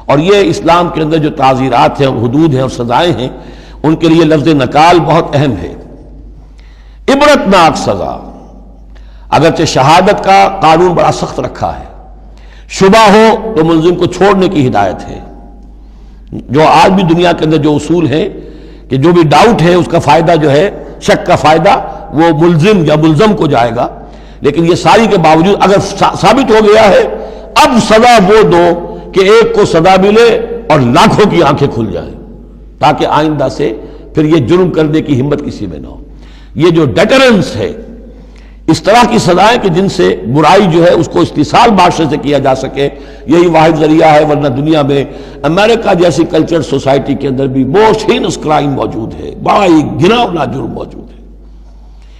اور یہ اسلام کے اندر جو تعزیرات ہیں اور حدود ہیں اور سزائیں ہیں ان کے لیے لفظ نکال بہت اہم ہے. عبرتناک سزا. اگرچہ شہادت کا قانون بڑا سخت رکھا ہے، شبہ ہو تو ملزم کو چھوڑنے کی ہدایت ہے. جو آج بھی دنیا کے اندر جو اصول ہیں کہ جو بھی ڈاؤٹ ہے اس کا فائدہ جو ہے، شک کا فائدہ وہ ملزم یا ملزم کو جائے گا. لیکن یہ ساری کے باوجود اگر ثابت ہو گیا ہے، اب سزا وہ دو کہ ایک کو سزا ملے اور لاکھوں کی آنکھیں کھل جائیں، تاکہ آئندہ سے پھر یہ جرم کرنے کی ہمت کسی میں نہ ہو. یہ جو ڈیٹرنس ہے، اس طرح کی سزائیں کہ جن سے برائی جو ہے اس کو استحصال معاشرے سے کیا جا سکے، یہی واحد ذریعہ ہے. ورنہ دنیا میں امریکہ جیسی کلچر سوسائٹی کے اندر بھی موسٹ ہینس کرائم موجود ہے، بڑا ہی گھناؤنا جرم موجود ہے.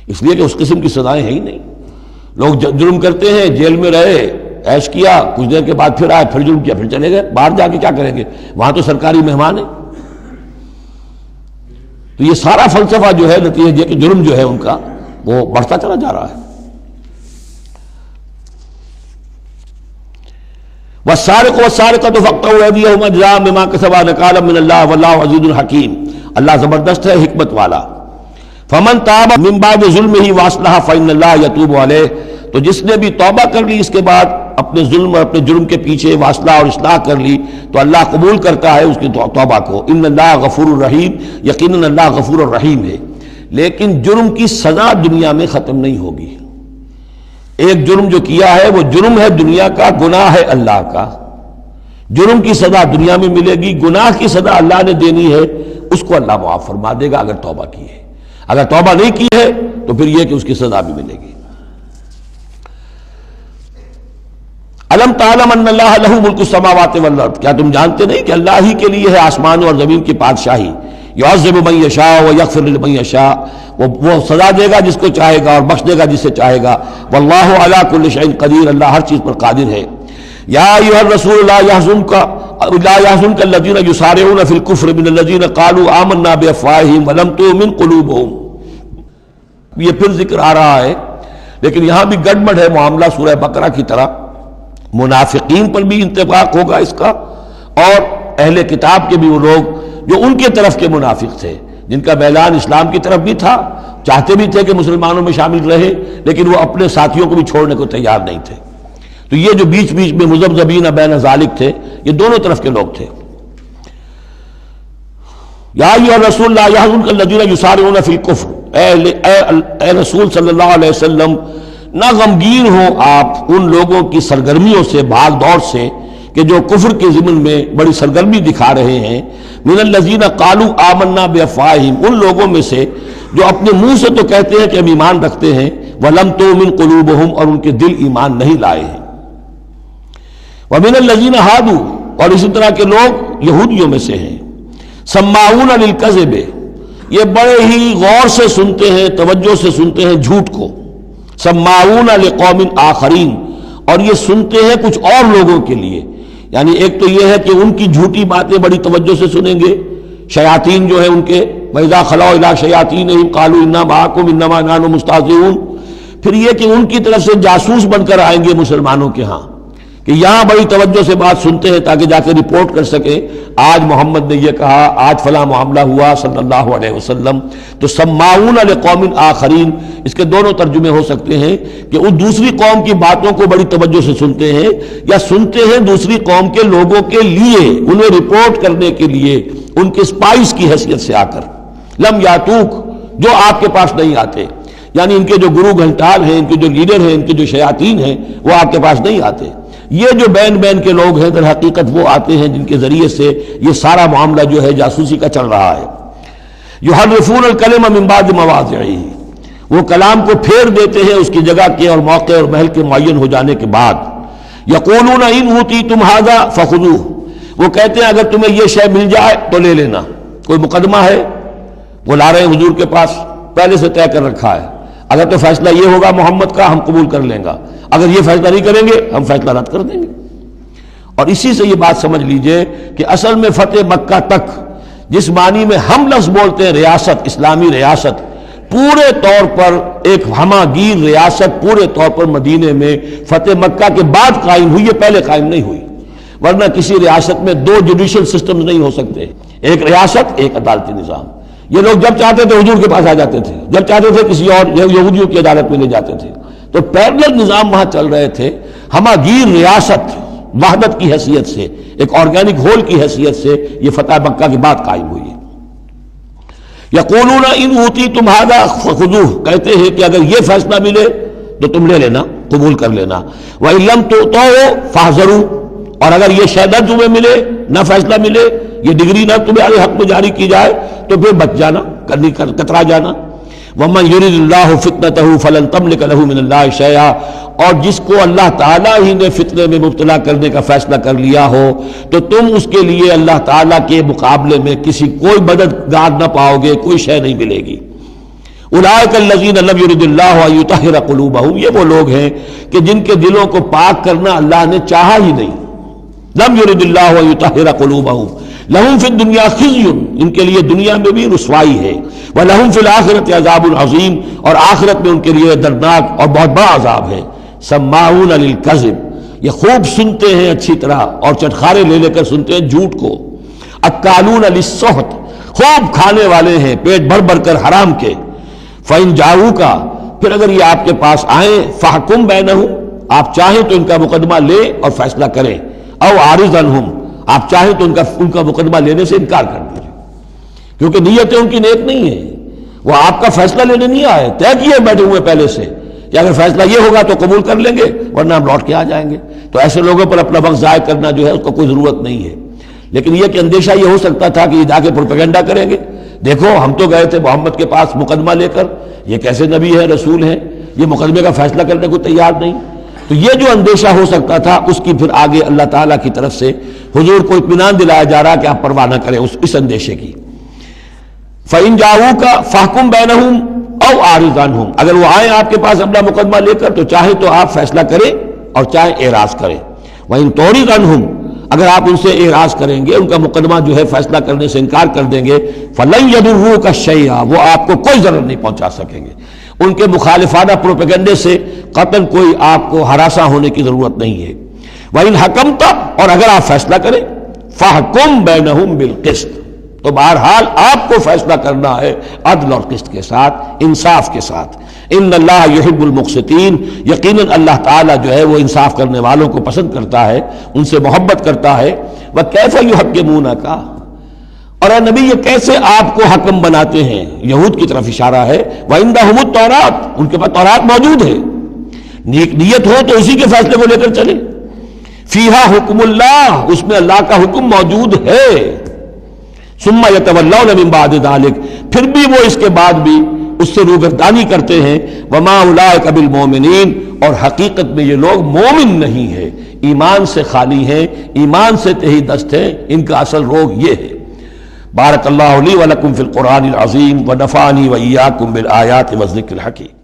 اس لیے کہ اس قسم کی سزائیں ہیں ہی نہیں. لوگ جرم کرتے ہیں، جیل میں رہے، عیش کیا، کچھ دیر کے بعد پھر آئے، پھر جرم کیا، پھر چلے گئے. باہر جا کے کیا کریں گے؟ وہاں تو سرکاری مہمان ہیں. تو یہ سارا فلسفہ جو ہے نتیجہ کہ جرم جو ہے ان کا وہ بڑھتا چلا جا رہا ہے. والسارق والسارقۃ فاقطعوا ایدیہما جزاء بما کسبا نکالا من اللہ واللہ عزیز حکیم. اللہ زبردست ہے، حکمت والا. فمن تاب من بعد ظلمہ واصلح فإن اللہ یتوب علیہ. تو جس نے بھی توبہ کر لی اس کے بعد اپنے ظلم اور اپنے جرم کے پیچھے واصلہ اور اصلاح کر لی تو اللہ قبول کرتا ہے اس کی توبہ کو. ان اللہ غفور الرحیم، یقیناً اللہ غفور الرحیم ہے. لیکن جرم کی سزا دنیا میں ختم نہیں ہوگی. ایک جرم جو کیا ہے وہ جرم ہے دنیا کا، گناہ ہے اللہ کا. جرم کی سزا دنیا میں ملے گی، گناہ کی سزا اللہ نے دینی ہے، اس کو اللہ معاف فرما دے گا اگر توبہ کی ہے. اگر توبہ نہیں کی ہے تو پھر یہ کہ اس کی سزا بھی ملے گی. الم تعلم ان اللہ لہ ملک السماوات والارض، کیا تم جانتے نہیں کہ اللہ ہی کے لیے ہے آسمانوں اور زمین کی بادشاہی. یعذب من یشاء ویغفر لمن یشاء، وہ سزا دے گا جس کو چاہے گا اور بخش دے گا جسے چاہے گا. واللہ علی کل شیء قدیر، اللہ ہر چیز پر قادر ہے. یا ایھا الرسول لا يحزنک الذین یسارعون فی الکفر من الذین قالوا آمنا بافواہہم ولم تؤمن قلوبہم. یہ پھر ذکر آ رہا ہے لیکن یہاں بھی گڑبڑ ہے معاملہ سورہ بقرہ کی طرح. منافقین پر بھی انطباق ہوگا اس کا، اور اہل کتاب کے بھی وہ لوگ جو ان کے طرف کے منافق تھے، جن کا میلان اسلام کی طرف بھی تھا، چاہتے بھی تھے کہ مسلمانوں میں شامل رہے، لیکن وہ اپنے ساتھیوں کو بھی چھوڑنے کو تیار نہیں تھے. تو یہ جو بیچ بیچ میں مذبذبین بین ذالک تھے، یہ دونوں طرف کے لوگ تھے. یا ایھا الرسول لا يحزنک الذین یسارعون فی الکفر، اے رسول صلی اللہ علیہ وسلم نہ غمگین ہو آپ ان لوگوں کی سرگرمیوں سے، بھاگ دوڑ سے کہ جو کفر کے ضمن میں بڑی سرگرمی دکھا رہے ہیں. من الذین قالوا آمنا بافواہہم، ان لوگوں میں سے جو اپنے منہ سے تو کہتے ہیں کہ ہم ایمان رکھتے ہیں، ولم تؤمن قلوبہم، اور ان کے دل ایمان نہیں لائے ہیں. ومن الذین ہادوا، اور اسی طرح کے لوگ یہودیوں میں سے ہیں. سماعون للکذب، یہ بڑے ہی غور سے سنتے ہیں، توجہ سے سنتے ہیں جھوٹ کو. سماعون لقوم آخرین، اور یہ سنتے ہیں کچھ اور لوگوں کے لیے. یعنی ایک تو یہ ہے کہ ان کی جھوٹی باتیں بڑی توجہ سے سنیں گے، شیاطین جو ہیں ان کے، وَإِذَا خَلَوْا إِلَىٰ شَيَاطِينِهِمْ قَالُوا إِنَّا مَعَكُمْ إِنَّمَا نَحْنُ مُسْتَهْزِئُونَ. پھر یہ کہ ان کی طرف سے جاسوس بن کر آئیں گے مسلمانوں کے ہاں کہ یہاں بڑی توجہ سے بات سنتے ہیں تاکہ جا کے رپورٹ کر سکیں آج محمد نے یہ کہا، آج فلاں معاملہ ہوا صلی اللہ علیہ وسلم. تو سماعون لقوم آخرین، اس کے دونوں ترجمے ہو سکتے ہیں کہ اس دوسری قوم کی باتوں کو بڑی توجہ سے سنتے ہیں، یا سنتے ہیں دوسری قوم کے لوگوں کے لیے، انہیں رپورٹ کرنے کے لیے، ان کے اسپائس کی حیثیت سے آ کر. لم یاتوک، جو آپ کے پاس نہیں آتے، یعنی ان کے جو گرو گھنٹال ہیں، ان کے جو لیڈر ہیں، ان کے جو شیاطین ہیں، وہ آپ کے پاس نہیں آتے. یہ جو بین بین کے لوگ ہیں در حقیقت وہ آتے ہیں جن کے ذریعے سے یہ سارا معاملہ جو ہے جاسوسی کا چل رہا ہے. یحرفون الکلم من بعد مواضعہ، وہ کلام کو پھیر دیتے ہیں اس کی جگہ کے اور موقع اور محل کے معین ہو جانے کے بعد. یقولون ان اوتیتم ھذا فخذوہ، وہ کہتے ہیں اگر تمہیں یہ شے مل جائے تو لے لینا. کوئی مقدمہ ہے، وہ لا رہے ہیں حضور کے پاس، پہلے سے طے کر رکھا ہے، اگر تو فیصلہ یہ ہوگا محمد کا ہم قبول کر لیں گا، اگر یہ فیصلہ نہیں کریں گے ہم فیصلہ رد کر دیں گے. اور اسی سے یہ بات سمجھ لیجئے کہ اصل میں فتح مکہ تک جس معنی میں ہم لفظ بولتے ہیں ریاست، اسلامی ریاست، پورے طور پر ایک ہماگیر ریاست پورے طور پر مدینے میں فتح مکہ کے بعد قائم ہوئی ہے، پہلے قائم نہیں ہوئی۔ ورنہ کسی ریاست میں دو جوڈیشل سسٹم نہیں ہو سکتے، ایک ریاست ایک عدالتی نظام۔ یہ لوگ جب چاہتے تھے حضور کے پاس آ جاتے تھے، جب چاہتے تھے کسی اور یہودیوں کی عدالت میں لے جاتے تھے، تو پیرلل نظام وہاں چل رہے تھے۔ ہماگیر ریاست وحدت کی حیثیت سے، ایک آرگینک ہول کی حیثیت سے یہ فتح مکہ کے بعد قائم ہوئی ہے۔ یقولون ان اوتیتم ھذا فخذوہ، کہتے ہیں کہ اگر یہ فیصلہ ملے تو تم لے لینا، قبول کر لینا۔ وَإِن لَّمْ تُؤْتَوْا فَاحْذَرُوا، اور اگر یہ شہادت تمہیں ملے، نہ فیصلہ ملے، یہ ڈگری نہ تمہارے حق میں جاری کی جائے تو پھر بچ جانا، کترا جانا۔ وَمَن يُرِدِ اللَّهُ فِتْنَتَهُ فَلَن تَمْلِكَ لَهُ مِنَ اللَّهِ شَيْئًا، اور جس کو اللہ تعالیٰ ہی نے فتنے میں مبتلا کرنے کا فیصلہ کر لیا ہو تو تم اس کے لیے اللہ تعالیٰ کے مقابلے میں کوئی مددگار نہ پاؤ گے، کوئی شے نہیں ملے گی۔ اولئک الذین لم یرد اللہ ان یطہر قلوبہم، یہ وہ لوگ ہیں کہ جن کے دلوں کو پاک کرنا اللہ نے چاہا ہی نہیں۔ لم یرد اللہ ان یطہر قلوبہم لہم فی الدنیا خزی، ان کے لیے دنیا میں بھی رسوائی ہے، وَلَهُمْ فِي الْآخِرَةِ عَذَابٌ عَظِيمٌ، اور آخرت میں ان کے لیے دردناک اور بہت بڑا عذاب ہے۔ سماعون للکذب، یہ خوب سنتے ہیں اچھی طرح اور چٹخارے لے لے کر سنتے ہیں جھوٹ کو۔ اکالون للسحت، خوب کھانے والے ہیں پیٹ بھر بھر کر حرام کے۔ فَإِن جَاءُوكَ، پھر اگر یہ آپ کے پاس آئیں، فَحْكُم بَيْنَهُمْ، آپ چاہیں تو ان کا مقدمہ لیں اور فیصلہ کریں، او عارض عنہم، آپ چاہیں تو ان کا مقدمہ لینے سے انکار کر دیجیے، کیونکہ نیتیں ان کی نیک نہیں ہیں، وہ آپ کا فیصلہ لینے نہیں آئے، طے کیے بیٹھے ہوئے پہلے سے کہ اگر فیصلہ یہ ہوگا تو قبول کر لیں گے ورنہ ہم لوٹ کے آ جائیں گے۔ تو ایسے لوگوں پر اپنا وقت ضائع کرنا جو ہے اس کو کوئی ضرورت نہیں ہے۔ لیکن یہ کہ اندیشہ یہ ہو سکتا تھا کہ یہ جا کے پروپیگنڈا کریں گے، دیکھو ہم تو گئے تھے محمد کے پاس مقدمہ لے کر، یہ کیسے نبی ہے، رسول ہے، یہ مقدمے کا فیصلہ کرنے کو تیار نہیں۔ تو یہ جو اندیشہ ہو سکتا تھا اس کی پھر آگے اللہ تعالیٰ کی طرف سے حضور کو اطمینان دلایا جا رہا کہ آپ پرواہ نہ کریں اس اندیشے کی۔ فَإِن جَاءُوكَ فَاحْكُم بَيْنَهُمْ أَوْ أَعْرِضْ عَنْهُمْ، اگر وہ آئیں آپ کے پاس اپنا مقدمہ لے کر تو چاہے تو آپ فیصلہ کریں اور چاہے اعراض کریں۔ وَإِن تُعْرِضْ عَنْهُمْ، اگر آپ ان سے اعراض کریں گے، ان کا مقدمہ جو ہے فیصلہ کرنے سے انکار کر دیں گے، فَلَن يَضُرُّوكَ شَيْئًا، وہ آپ کو کوئی ضرر نہیں پہنچا سکیں گے۔ ان کے مخالفانہ پروپیگنڈے سے قطعاً کوئی آپ کو ہراساں ہونے کی ضرورت نہیں ہے۔ وَإِنْ حَكَمْتَ، اور اگر آپ فیصلہ کریں، فَحْكُم بَيْنَهُمْ بِالْقِسْطِ، تو بہرحال آپ کو فیصلہ کرنا ہے عدل اور قسط کے ساتھ، انصاف کے ساتھ۔ ان اللہ یحب المقسطین، یقیناً اللہ تعالیٰ جو ہے وہ انصاف کرنے والوں کو پسند کرتا ہے، ان سے محبت کرتا ہے۔ وَكَيْفَ يُحَكِّمُونَكَ، اور اے نبی یہ کیسے آپ کو حکم بناتے ہیں، یہود کی طرف اشارہ ہے۔ وَعِندَهُمُ التَّوْرَاۃ، ان کے پاس تورات موجود ہے، نیک نیت ہو تو اسی کے فیصلے کو لے کر چلے۔ فِيهَا حُكْمُ اللَّهِ، اس میں اللہ کا حکم موجود ہے۔ ثُمَّ يَتَوَلَّوْنَ مِن بَعْدِ ذَلِكَ، پھر بھی وہ اس کے بعد بھی اس سے روگردانی کرتے ہیں۔ وَمَا أُولَٰئِكَ بِالْمُؤْمِنِينَ، اور حقیقت میں یہ لوگ مومن نہیں ہیں، ایمان سے خالی ہیں، ایمان سے تہی دست ہیں، ان کا اصل روگ یہ ہے۔ بارک اللہ لی ولکم فی القرآن العظیم ونفعنی وإیاکم بالآیات والذکر الحکیم۔